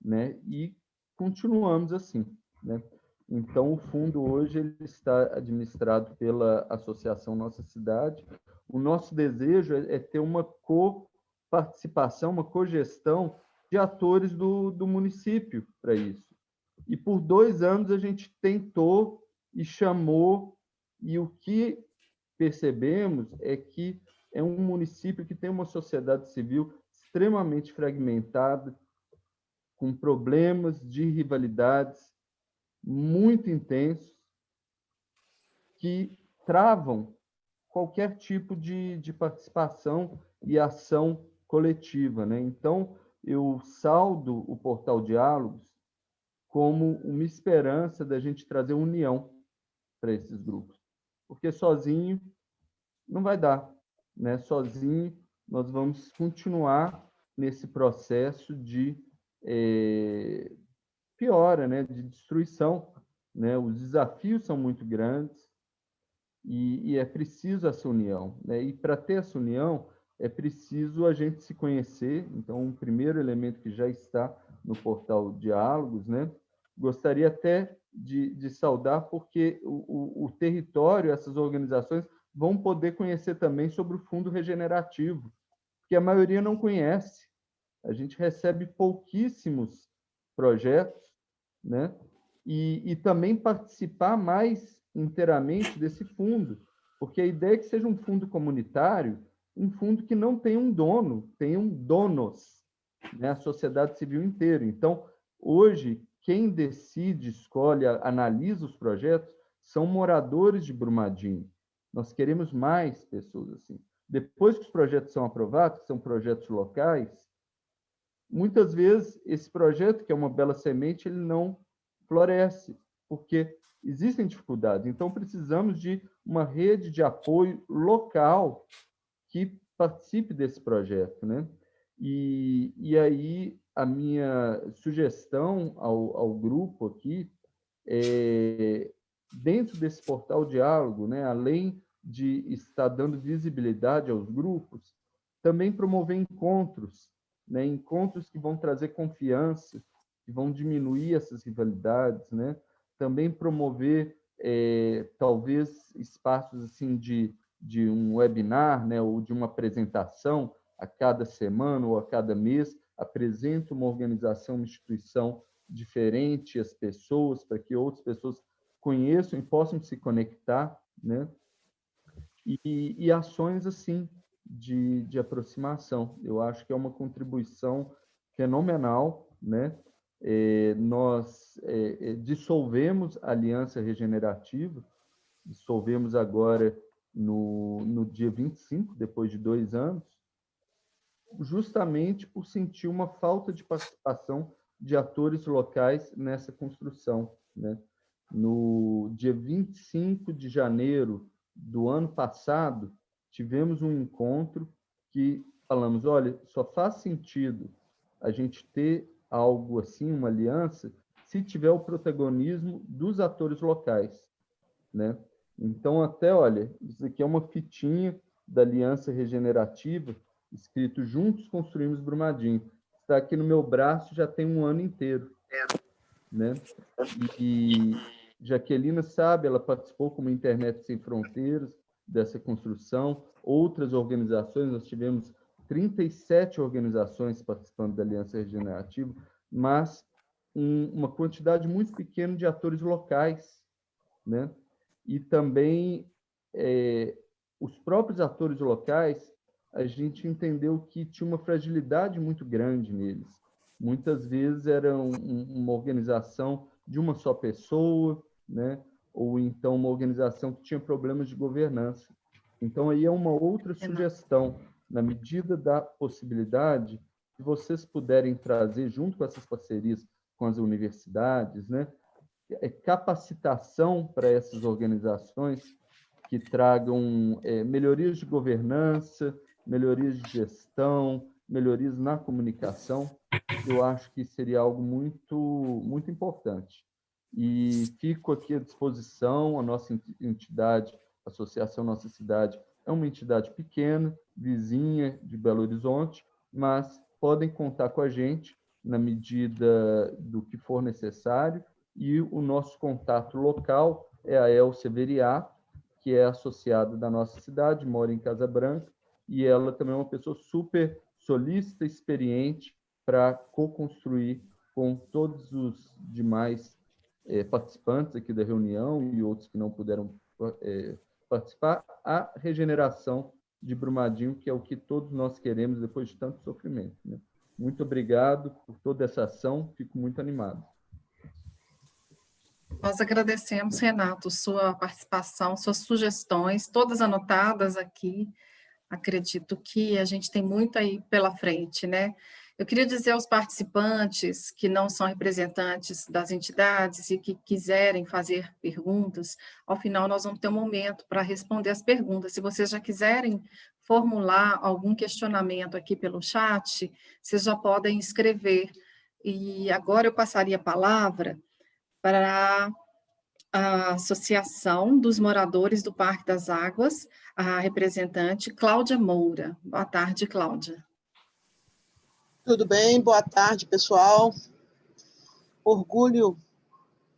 né? E continuamos assim, né? Então, o fundo hoje ele está administrado pela Associação Nossa Cidade. O nosso desejo é ter uma coparticipação, uma cogestão de atores do município para isso. E por 2 anos a gente tentou e chamou, e o que percebemos é que é um município que tem uma sociedade civil extremamente fragmentada, com problemas de rivalidades muito intensos, que travam qualquer tipo de participação e ação coletiva, né? Então, eu saldo o Portal Diálogos como uma esperança da gente trazer união para esses grupos, porque sozinho não vai dar, né? Sozinho nós vamos continuar nesse processo de piora, né? De destruição, né? Os desafios são muito grandes e é preciso essa união, né? E para ter essa união é preciso a gente se conhecer. Então, um primeiro elemento que já está no portal Diálogos, né? Gostaria até de saudar, porque o território, essas organizações vão poder conhecer também sobre o Fundo Regenerativo, que a maioria não conhece. A gente recebe pouquíssimos projetos, né? E também participar mais inteiramente desse fundo, porque a ideia é que seja um fundo comunitário, um fundo que não tem um dono, tem um donos, né? A sociedade civil inteira. Então, hoje, quem decide, escolhe, analisa os projetos são moradores de Brumadinho. Nós queremos mais pessoas assim. Depois que os projetos são aprovados, que são projetos locais, muitas vezes esse projeto, que é uma bela semente, ele não floresce, porque existem dificuldades. Então, precisamos de uma rede de apoio local que participe desse projeto, né? E aí, a minha sugestão ao grupo aqui é, dentro desse portal Diálogo, né, além de estar dando visibilidade aos grupos, também promover encontros, né, encontros que vão trazer confiança, que vão diminuir essas rivalidades, né? Também promover, talvez, espaços assim de um webinar, né, ou de uma apresentação a cada semana ou a cada mês, apresenta uma organização, uma instituição diferente às pessoas, para que outras pessoas conheçam e possam se conectar, né? E ações assim de aproximação. Eu acho que é uma contribuição fenomenal, né? Nós dissolvemos a Aliança Regenerativa, dissolvemos agora no dia 25, depois de 2 anos, justamente por sentir uma falta de participação de atores locais nessa construção, né? No dia 25 de janeiro do ano passado, tivemos um encontro que falamos, olha, só faz sentido a gente ter algo assim, uma aliança, se tiver o protagonismo dos atores locais, né? Então, até, olha, isso aqui é uma fitinha da Aliança Regenerativa, escrito Juntos Construímos Brumadinho. Está aqui no meu braço já tem 1 ano inteiro, né? E Jaquelina sabe, ela participou como Internet Sem Fronteiras dessa construção, outras organizações, nós tivemos 37 organizações participando da Aliança Regenerativa, mas uma quantidade muito pequena de atores locais, né? E também os próprios atores locais, a gente entendeu que tinha uma fragilidade muito grande neles. Muitas vezes era uma organização de uma só pessoa, né? Ou então uma organização que tinha problemas de governança. Então, aí é uma outra sugestão, na medida da possibilidade, se vocês puderem trazer, junto com essas parcerias com as universidades, né? Capacitação para essas organizações que tragam melhorias de governança, melhorias de gestão, melhorias na comunicação, eu acho que seria algo muito, muito importante. E fico aqui à disposição, a nossa entidade, a Associação Nossa Cidade, é uma entidade pequena, vizinha de Belo Horizonte, mas podem contar com a gente na medida do que for necessário, e o nosso contato local é a Elcia Veriá, que é associada da nossa cidade, mora em Casa Branca, e ela também é uma pessoa super solícita, experiente para co-construir com todos os demais participantes aqui da reunião e outros que não puderam participar, a regeneração de Brumadinho, que é o que todos nós queremos depois de tanto sofrimento, né? Muito obrigado por toda essa ação, fico muito animado. Nós agradecemos, Renato, sua participação, suas sugestões, todas anotadas aqui. Acredito que a gente tem muito aí pela frente, né? Eu queria dizer aos participantes que não são representantes das entidades e que quiserem fazer perguntas, ao final nós vamos ter um momento para responder as perguntas. Se vocês já quiserem formular algum questionamento aqui pelo chat, vocês já podem escrever. E agora eu passaria a palavra para a Associação dos Moradores do Parque das Águas, a representante Cláudia Moura. Boa tarde, Cláudia. Tudo bem? Boa tarde, pessoal. Orgulho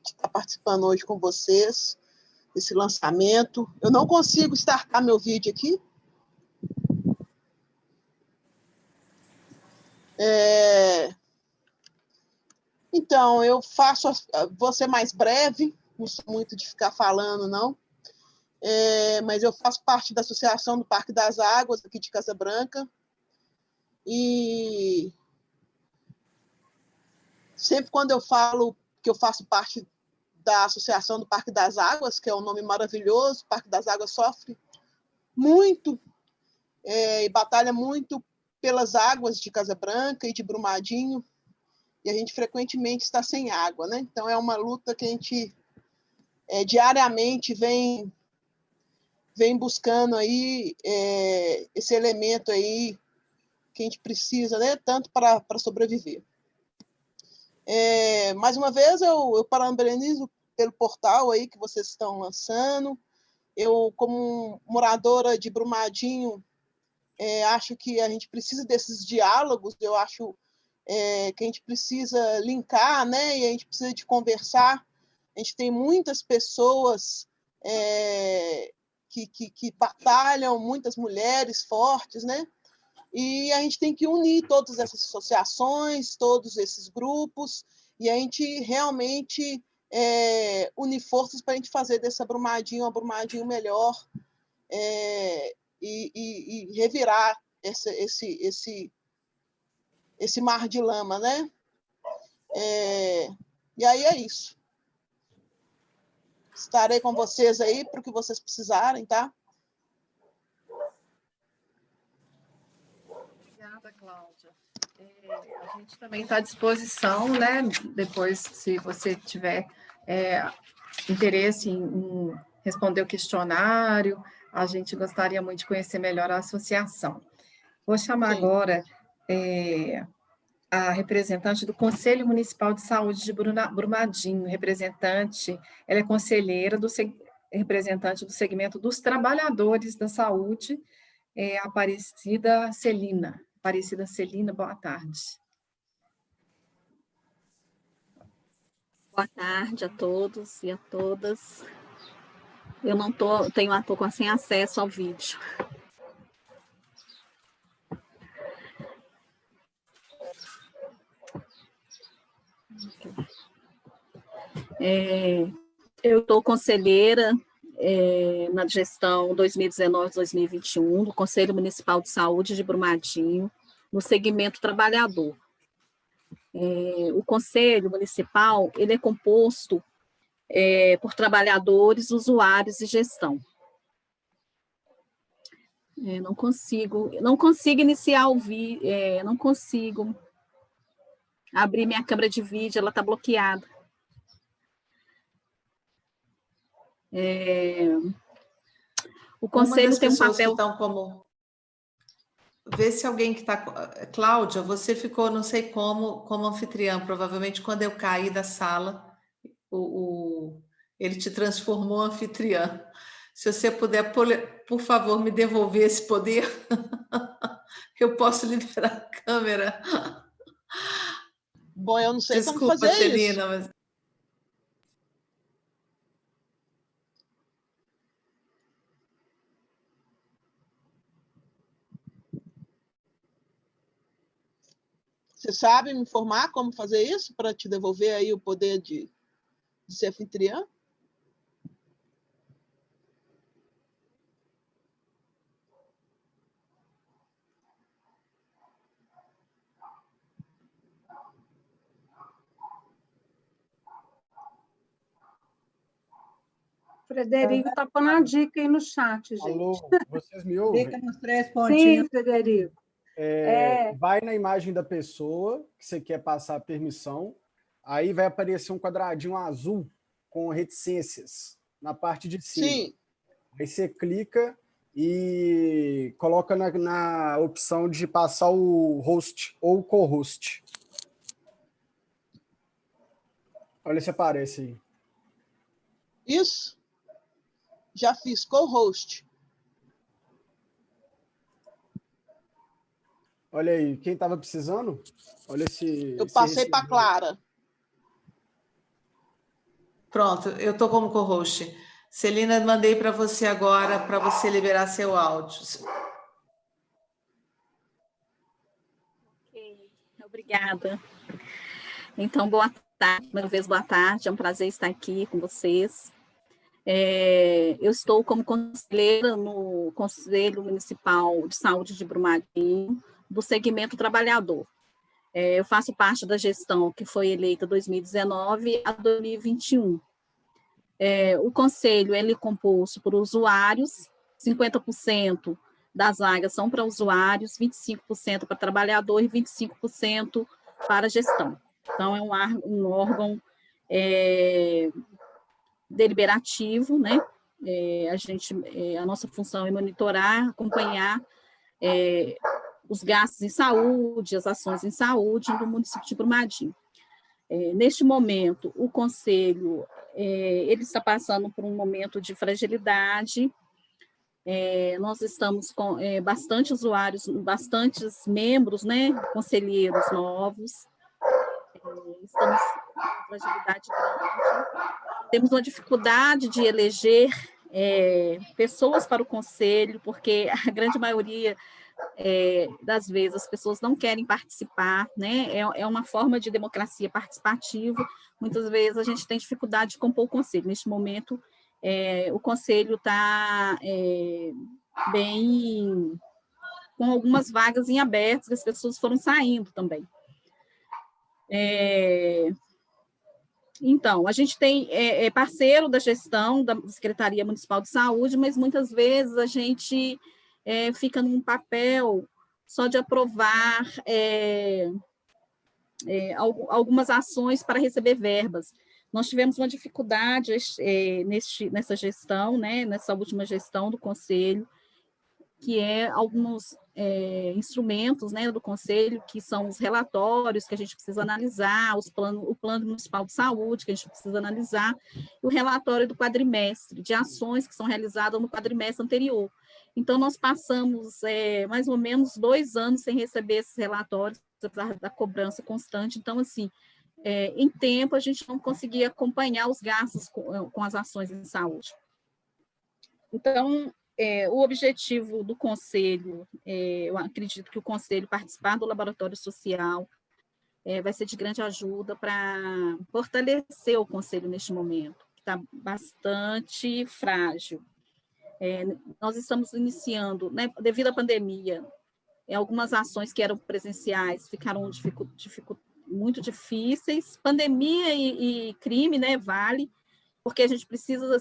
de estar participando hoje com vocês desse lançamento. Eu não consigo startar meu vídeo aqui. Então, vou ser mais breve, não sou muito de ficar falando, não. Mas eu faço parte da Associação do Parque das Águas, aqui de Casa Branca, e sempre quando eu falo que eu faço parte da Associação do Parque das Águas, que é um nome maravilhoso, o Parque das Águas sofre muito e batalha muito pelas águas de Casa Branca e de Brumadinho, e a gente frequentemente está sem água, né? Então, é uma luta que a gente diariamente vem buscando aí esse elemento aí que a gente precisa, né? Tanto para sobreviver. Mais uma vez, eu parabenizo pelo portal aí que vocês estão lançando. Eu, como moradora de Brumadinho, acho que a gente precisa desses diálogos, eu acho que a gente precisa linkar, né? E a gente precisa de conversar. A gente tem muitas pessoas que batalham, muitas mulheres fortes, né? E a gente tem que unir todas essas associações, todos esses grupos, e a gente realmente unir forças para a gente fazer desse Brumadinho um Brumadinho melhor, e revirar esse mar de lama, né? E aí é isso. Estarei com vocês aí para o que vocês precisarem, tá? Obrigada, Cláudia. A gente também está à disposição, né? Depois, se você tiver interesse em responder o questionário, a gente gostaria muito de conhecer melhor a associação. Vou chamar agora a representante do Conselho Municipal de Saúde de Brumadinho, ela é conselheira representante do segmento dos trabalhadores da saúde, Aparecida Celina. Aparecida Celina, boa tarde. Boa tarde a todos e a todas. Eu não estou sem acesso ao vídeo. Eu estou conselheira na gestão 2019-2021 do Conselho Municipal de Saúde de Brumadinho, no segmento trabalhador. O Conselho Municipal ele é composto por trabalhadores, usuários e gestão. Não consigo iniciar o vídeo, não consigo abrir minha câmera de vídeo, ela está bloqueada. O Conselho tem um papel... Vê se alguém que está... Cláudia, você ficou, não sei como anfitriã, provavelmente quando eu caí da sala, ele te transformou em anfitriã. Se você puder, por favor, me devolver esse poder, eu posso liberar a câmera. Bom, eu não sei Desculpa, como fazer Celina, isso. Mas... Você sabe me informar como fazer isso para te devolver aí o poder de ser anfitriã? Frederico está pondo a dica aí no chat, gente. Alô, vocês me ouvem? Clica nos 3 pontinhos. Sim, Frederico. Vai na imagem da pessoa que você quer passar a permissão, aí vai aparecer um quadradinho azul com reticências na parte de cima. Sim. Aí você clica e coloca na opção de passar o host ou co-host. Olha se aparece aí. Isso. Já fiz co-host. Olha aí, quem estava precisando? Olha esse... Eu passei para a Clara. Pronto, eu estou como co-host. Celina, mandei para você agora, para você liberar seu áudio. Ok, obrigada. Então, boa tarde, mais uma vez, boa tarde, é um prazer estar aqui com vocês. Eu estou como conselheira no Conselho Municipal de Saúde de Brumadinho, do segmento trabalhador. Eu faço parte da gestão que foi eleita 2019 a 2021. O conselho ele é composto por usuários, 50% das vagas são para usuários, 25% para trabalhador e 25% para gestão. Então, é um órgão deliberativo, né? A nossa função é monitorar, acompanhar os gastos em saúde, as ações em saúde no município de Brumadinho. Neste momento, o Conselho ele está passando por um momento de fragilidade. Nós estamos com bastante usuários, bastantes membros, né, conselheiros novos. Estamos com uma fragilidade grande. Temos uma dificuldade de eleger pessoas para o Conselho, porque a grande maioria das vezes as pessoas não querem participar, né? É uma forma de democracia participativa. Muitas vezes a gente tem dificuldade de compor o conselho. Neste momento, o conselho está bem com algumas vagas em aberto, as pessoas foram saindo também. Então, a gente tem parceiro da gestão da Secretaria Municipal de Saúde, mas muitas vezes a gente fica num papel só de aprovar algumas ações para receber verbas. Nós tivemos uma dificuldade nessa gestão, né, nessa última gestão do Conselho, que alguns instrumentos, né, do Conselho, que são os relatórios que a gente precisa analisar, o Plano Municipal de Saúde, que a gente precisa analisar, e o relatório do quadrimestre, de ações que são realizadas no quadrimestre anterior. Então, nós passamos mais ou menos 2 anos sem receber esses relatórios, apesar da cobrança constante. Então, assim, em tempo, a gente não conseguia acompanhar os gastos com as ações em saúde. Então, o objetivo do Conselho, eu acredito que o Conselho participar do laboratório social vai ser de grande ajuda para fortalecer o Conselho neste momento, que está bastante frágil. Nós estamos iniciando, né, devido à pandemia, algumas ações que eram presenciais ficaram muito difíceis. Pandemia e crime, né, vale, porque a gente precisa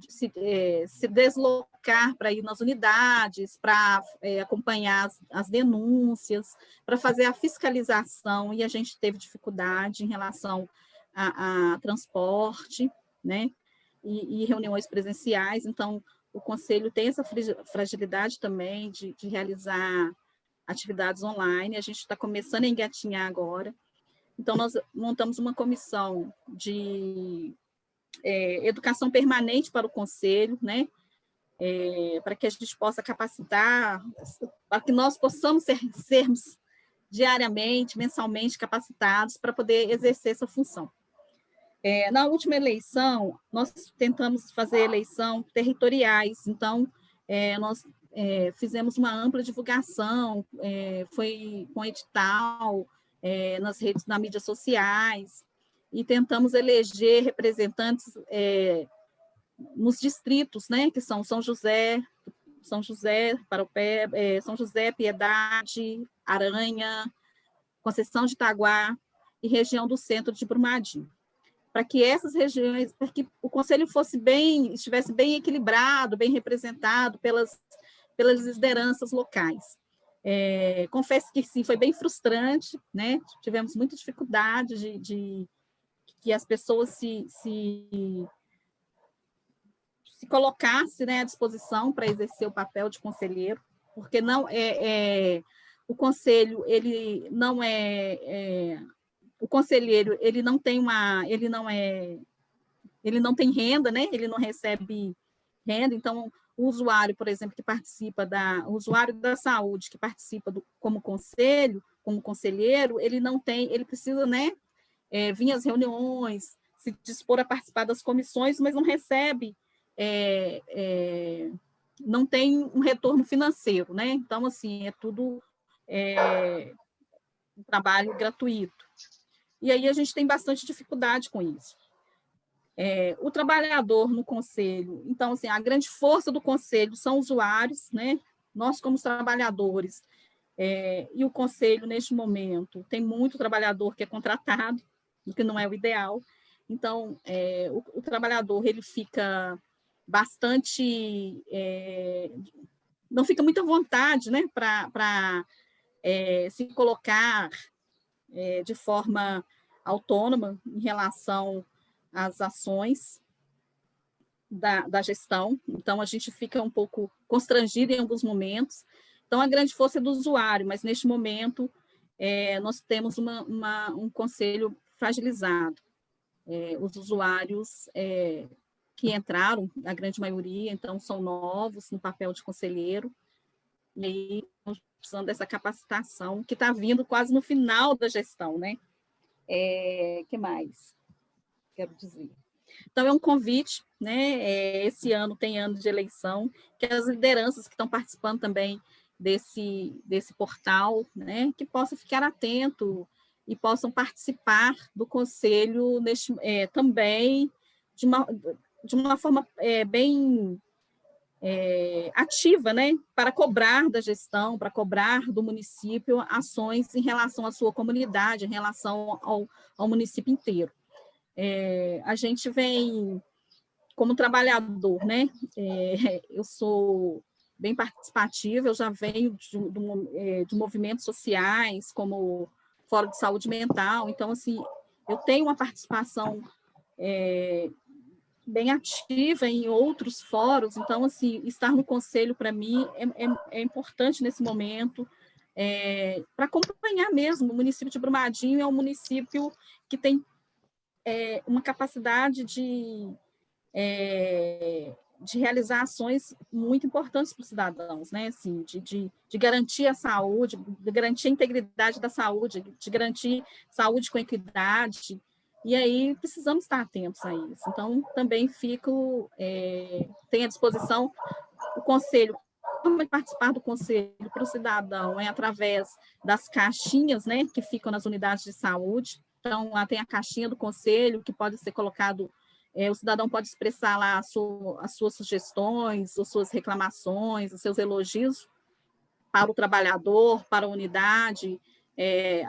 se deslocar para ir nas unidades, para acompanhar as denúncias, para fazer a fiscalização, e a gente teve dificuldade em relação a transporte, né, e reuniões presenciais. Então, o Conselho tem essa fragilidade também de realizar atividades online. A gente está começando a engatinhar agora. Então, nós montamos uma comissão de educação permanente para o Conselho, né? Para que a gente possa capacitar, para que nós possamos sermos diariamente, mensalmente capacitados para poder exercer essa função. Na última eleição, nós tentamos fazer eleição territoriais, então, nós fizemos uma ampla divulgação, foi com edital, nas mídias sociais, e tentamos eleger representantes nos distritos, né, que são São José, Parupé, São José, Piedade, Aranha, Conceição de Itaguá e região do centro de Brumadinho, para que essas regiões, para que o Conselho estivesse bem equilibrado, bem representado pelas lideranças locais. Confesso que sim, foi bem frustrante, né? Tivemos muita dificuldade de que as pessoas se colocassem, né, à disposição para exercer o papel de conselheiro, porque não o conselho, ele não o conselheiro, ele não tem renda, né? Ele não recebe renda. Então, o usuário, por exemplo, o usuário da saúde que participa como conselheiro, ele precisa, né, vir às reuniões, se dispor a participar das comissões, mas não recebe, não tem um retorno financeiro, né? Então, assim, é tudo um trabalho gratuito. E aí a gente tem bastante dificuldade com isso. O trabalhador no conselho, então, assim, a grande força do conselho são os usuários, né? Nós, como trabalhadores, e o conselho, neste momento, tem muito trabalhador que é contratado, o que não é o ideal. Então, o trabalhador, ele fica bastante... não fica muito à vontade, né, para se colocar de forma autônoma em relação às ações da gestão. Então, a gente fica um pouco constrangido em alguns momentos. Então, a grande força é do usuário, mas neste momento nós temos um conselho fragilizado. Os usuários que entraram, a grande maioria, então, são novos no papel de conselheiro, e aí estamos precisando dessa capacitação, que está vindo quase no final da gestão, né? Que mais quero dizer? Então, é um convite, né? Esse ano tem ano de eleição, que as lideranças que estão participando também desse portal, né, que possa ficar atento e possam participar do conselho também de uma forma bem ativa, né, para cobrar da gestão, para cobrar do município ações em relação à sua comunidade, em relação ao município inteiro. A gente vem, como trabalhador, né, eu sou bem participativa, eu já venho de movimentos sociais, como Fórum de Saúde Mental, então, assim, eu tenho uma participação bem ativa em outros fóruns, então, assim, estar no conselho, para mim, é importante nesse momento, para acompanhar mesmo. O município de Brumadinho é um município que tem uma capacidade de realizar ações muito importantes para os cidadãos, né? Assim, de garantir a saúde, de garantir a integridade da saúde, de garantir saúde com equidade, e aí precisamos estar atentos a isso. Então, também tenho à disposição o conselho. Como participar do conselho para o cidadão através das caixinhas, né, que ficam nas unidades de saúde. Então, lá tem a caixinha do conselho, que pode ser colocado, o cidadão pode expressar lá as suas sugestões, as suas reclamações, os seus elogios para o trabalhador, para a unidade,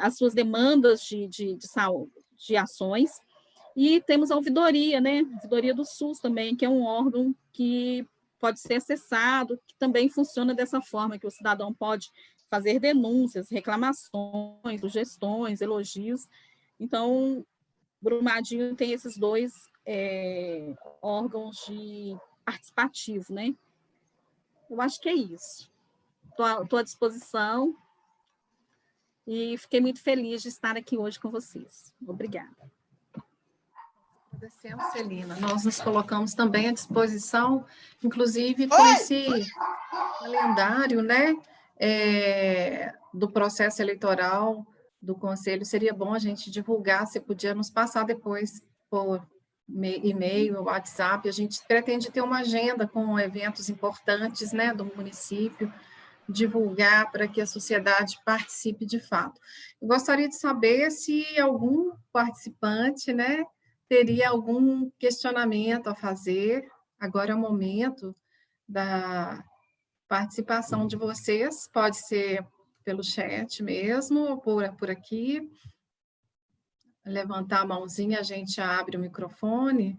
as suas demandas de saúde, de ações. E temos a ouvidoria, né? A ouvidoria do SUS também, que é um órgão que pode ser acessado, que também funciona dessa forma, que o cidadão pode fazer denúncias, reclamações, sugestões, elogios. Então, Brumadinho tem esses dois órgãos de participativo, né? Eu acho que é isso. Estou à disposição e fiquei muito feliz de estar aqui hoje com vocês. Obrigada. Agradecemos, Celina. Nós nos colocamos também à disposição, inclusive com esse calendário, né, do processo eleitoral do Conselho. Seria bom a gente divulgar, se podia nos passar depois por e-mail, WhatsApp. A gente pretende ter uma agenda com eventos importantes, né, do município, divulgar para que a sociedade participe de fato. Eu gostaria de saber se algum participante, né, teria algum questionamento a fazer. Agora é o momento da participação de vocês, pode ser pelo chat mesmo, ou por aqui. Levantar a mãozinha, a gente abre o microfone.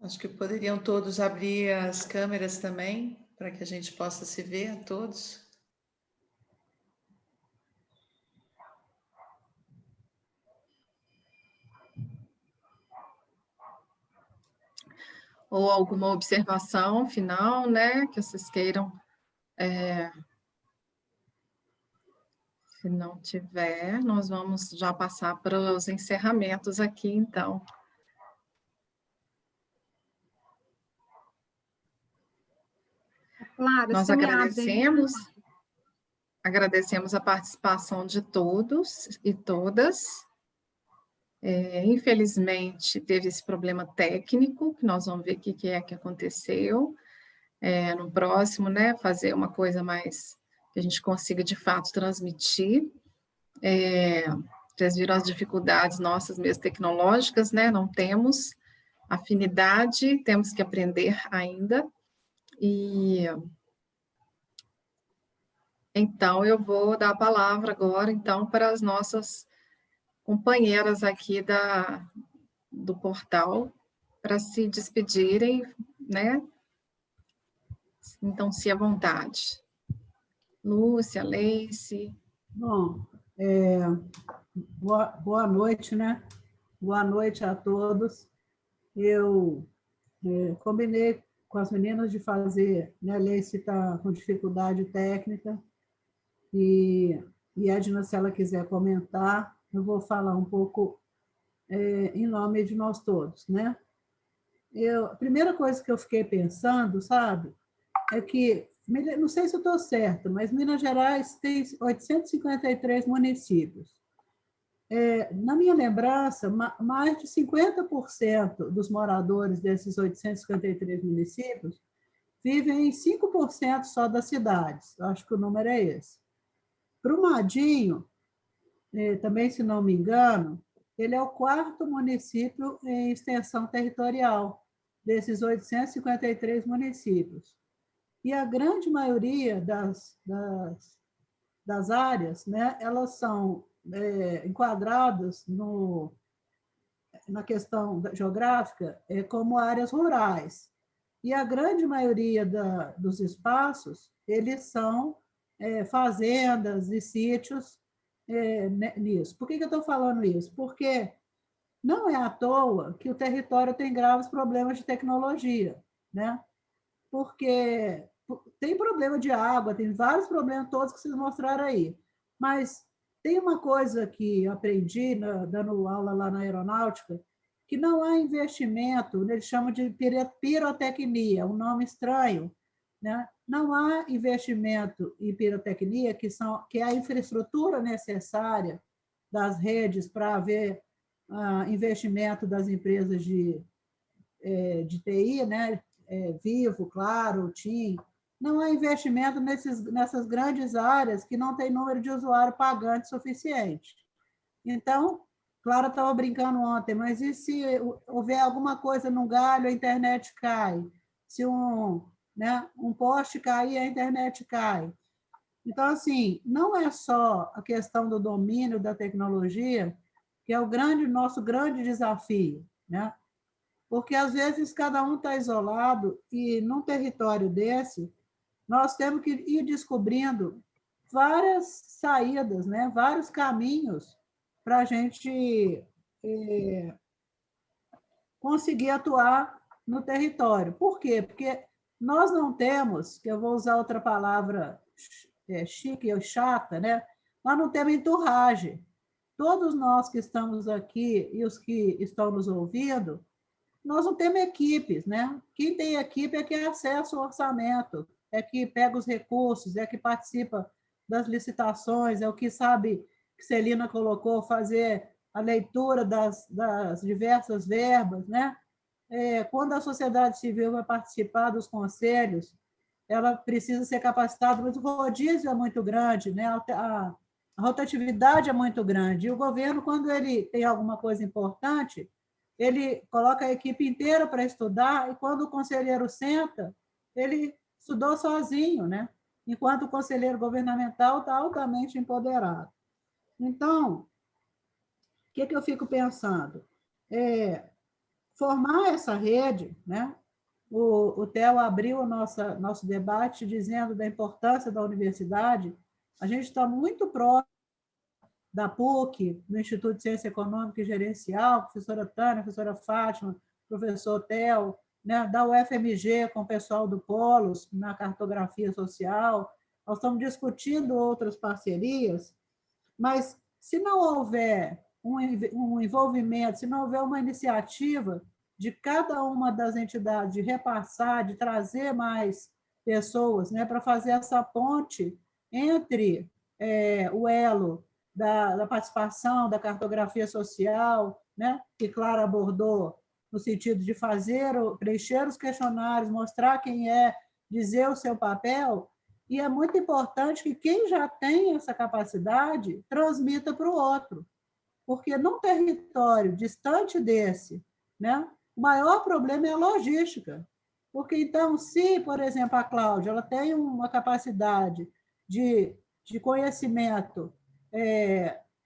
Acho que poderiam todos abrir as câmeras também, para que a gente possa se ver a todos. Ou alguma observação final, né, que vocês queiram. Se não tiver, nós vamos já passar para os encerramentos aqui, então. Claro, Nós agradecemos a participação de todos e todas. Infelizmente, teve esse problema técnico, que nós vamos ver o que é que aconteceu. No próximo, né, fazer uma coisa mais que a gente consiga, de fato, transmitir. Vocês viram as dificuldades nossas mesmo tecnológicas, né? Não temos afinidade, temos que aprender ainda. E então eu vou dar a palavra agora, então, para as nossas companheiras aqui do portal, para se despedirem, né? Então, se à vontade. Lúcia, Leice. Bom, boa noite, né? Boa noite a todos. Eu combinei com as meninas de fazer, né? Leice está com dificuldade técnica, e Edna, se ela quiser comentar, eu vou falar um pouco em nome de nós todos, né? A primeira coisa que eu fiquei pensando, sabe, é que, não sei se eu estou certa, mas Minas Gerais tem 853 municípios. Na minha lembrança, mais de 50% dos moradores desses 853 municípios vivem em 5% só das cidades. Eu acho que o número é esse. Brumadinho, também, se não me engano, ele é o 4º município em extensão territorial, desses 853 municípios. E a grande maioria das áreas, né, elas são enquadradas na questão geográfica como áreas rurais. E a grande maioria dos espaços, eles são fazendas e sítios nisso. Por que eu estou falando isso? Porque não é à toa que o território tem graves problemas de tecnologia, né? Porque tem problema de água, tem vários problemas todos que vocês mostraram aí. Mas tem uma coisa que eu aprendi dando aula lá na aeronáutica, que não há investimento, eles chamam de pirotecnia, um nome estranho, né? Não há investimento em pirotecnia, que é a infraestrutura necessária das redes para haver investimento das empresas de TI, né? Vivo, Claro, TIM. Não há investimento nessas grandes áreas que não tem número de usuário pagante suficiente. Então, Clara estava brincando ontem, mas e se houver alguma coisa no galho, a internet cai? Se um poste cair, a internet cai. Então, assim, não é só a questão do domínio da tecnologia, que é o nosso grande desafio, né? Porque, às vezes, cada um está isolado e, num território desse, nós temos que ir descobrindo várias saídas, né? Vários caminhos para a gente conseguir atuar no território. Por quê? Porque nós não temos, que eu vou usar outra palavra chique ou chata, né? Nós não temos enturragem. Todos nós que estamos aqui e os que estão nos ouvindo, nós não temos equipes, né? Quem tem equipe é que acessa o orçamento, é que pega os recursos, é que participa das licitações, é o que sabe, que Celina colocou, fazer a leitura das diversas verbas, né? Quando a sociedade civil vai participar dos conselhos, ela precisa ser capacitada, mas o rodízio é muito grande, né? A rotatividade é muito grande. E o governo, quando ele tem alguma coisa importante, ele coloca a equipe inteira para estudar, e quando o conselheiro senta, ele estudou sozinho, né? Enquanto o conselheiro governamental está altamente empoderado. Então, o que eu fico pensando? Formar essa rede, né? O Theo abriu o nosso debate dizendo da importância da universidade. A gente está muito próximo da PUC, no Instituto de Ciência Econômica e Gerencial, professora Tânia, professora Fátima, professor Theo, né? Da UFMG, com o pessoal do Polos, na cartografia social. Nós estamos discutindo outras parcerias, mas se não houver um envolvimento, se não houver uma iniciativa de cada uma das entidades de repassar, de trazer mais pessoas, né, para fazer essa ponte entre o elo da participação, da cartografia social, né, que Clara abordou, no sentido de preencher os questionários, mostrar quem é, dizer o seu papel, e é muito importante que quem já tem essa capacidade transmita para o outro, porque num território distante desse, né, o maior problema é a logística. Porque, então, se, por exemplo, a Cláudia ela tem uma capacidade de conhecimento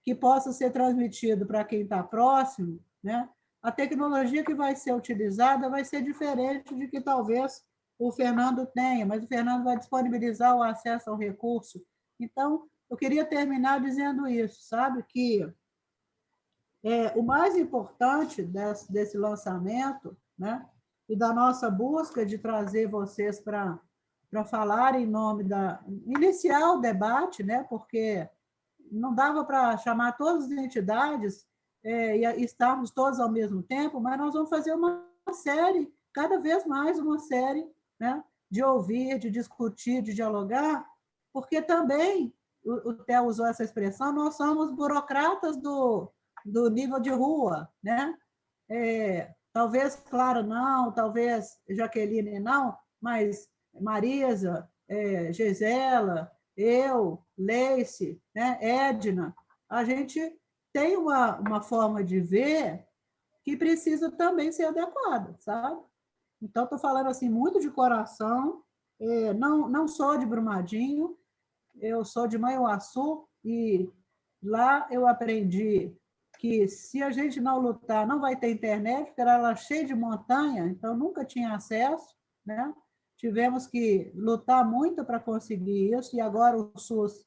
que possa ser transmitido para quem está próximo, né, a tecnologia que vai ser utilizada vai ser diferente de que talvez o Fernando tenha, mas o Fernando vai disponibilizar o acesso ao recurso. Então, eu queria terminar dizendo isso, sabe? Que o mais importante desse lançamento, né, e da nossa busca de trazer vocês para falar em nome iniciar o debate, né, porque não dava para chamar todas as entidades e estarmos todos ao mesmo tempo, mas nós vamos fazer uma série, cada vez mais uma série, né, de ouvir, de discutir, de dialogar, porque também, o Theo usou essa expressão, nós somos burocratas do nível de rua, né? Talvez Clara não, talvez Jaqueline não, mas Marisa, Gisela, eu, Leice, né, Edna, a gente tem uma forma de ver que precisa também ser adequada, sabe? Então, estou falando assim muito de coração, não sou de Brumadinho, eu sou de Manhuaçu, e lá eu aprendi que se a gente não lutar, não vai ter internet, porque ela é cheia de montanha, então nunca tinha acesso, né? Tivemos que lutar muito para conseguir isso, e agora o SUS,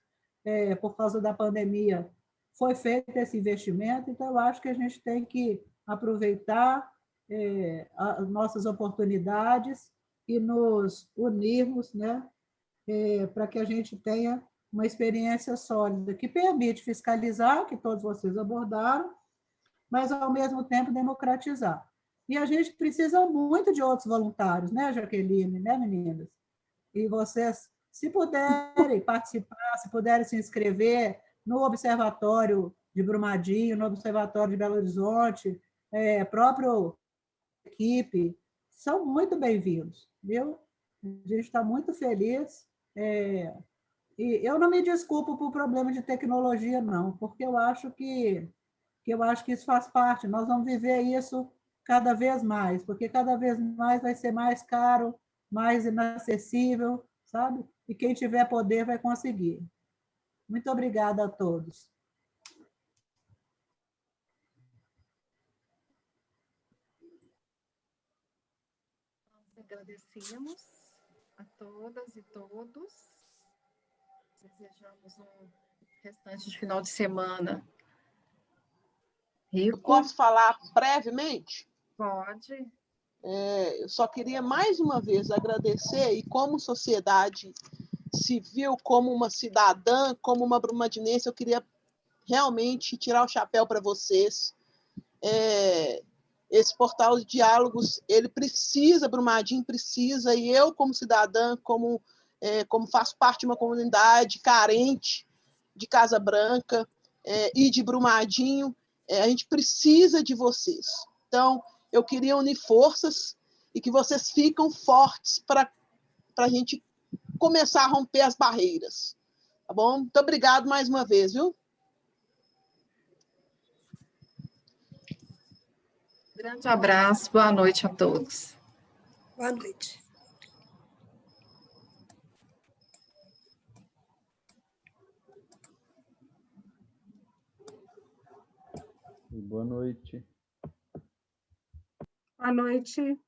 por causa da pandemia, foi feito esse investimento, então eu acho que a gente tem que aproveitar as nossas oportunidades e nos unirmos, né, para que a gente tenha uma experiência sólida, que permite fiscalizar, que todos vocês abordaram, mas, ao mesmo tempo, democratizar. E a gente precisa muito de outros voluntários, né, Jaqueline, né, meninas? E vocês, se puderem participar, se puderem se inscrever no Observatório de Brumadinho, no Observatório de Belo Horizonte, próprio equipe, são muito bem-vindos, viu? A gente está muito feliz. E eu não me desculpo por problema de tecnologia, não, porque eu acho que isso faz parte. Nós vamos viver isso cada vez mais, porque cada vez mais vai ser mais caro, mais inacessível, sabe? E quem tiver poder vai conseguir. Muito obrigada a todos. Nós agradecemos a todas e todos. Desejamos um restante de final de semana rico. Eu posso falar brevemente? Pode. Eu só queria mais uma vez agradecer, e como sociedade civil, como uma cidadã, como uma brumadinense, eu queria realmente tirar o chapéu para vocês. Esse portal de diálogos, ele precisa, Brumadinho precisa, e eu, como cidadã, como faço parte de uma comunidade carente de Casa Branca e de Brumadinho, a gente precisa de vocês. Então, eu queria unir forças e que vocês ficam fortes para a gente começar a romper as barreiras. Tá bom? Muito obrigado mais uma vez, viu? Grande abraço, boa noite a todos. Boa noite. Boa noite. Boa noite.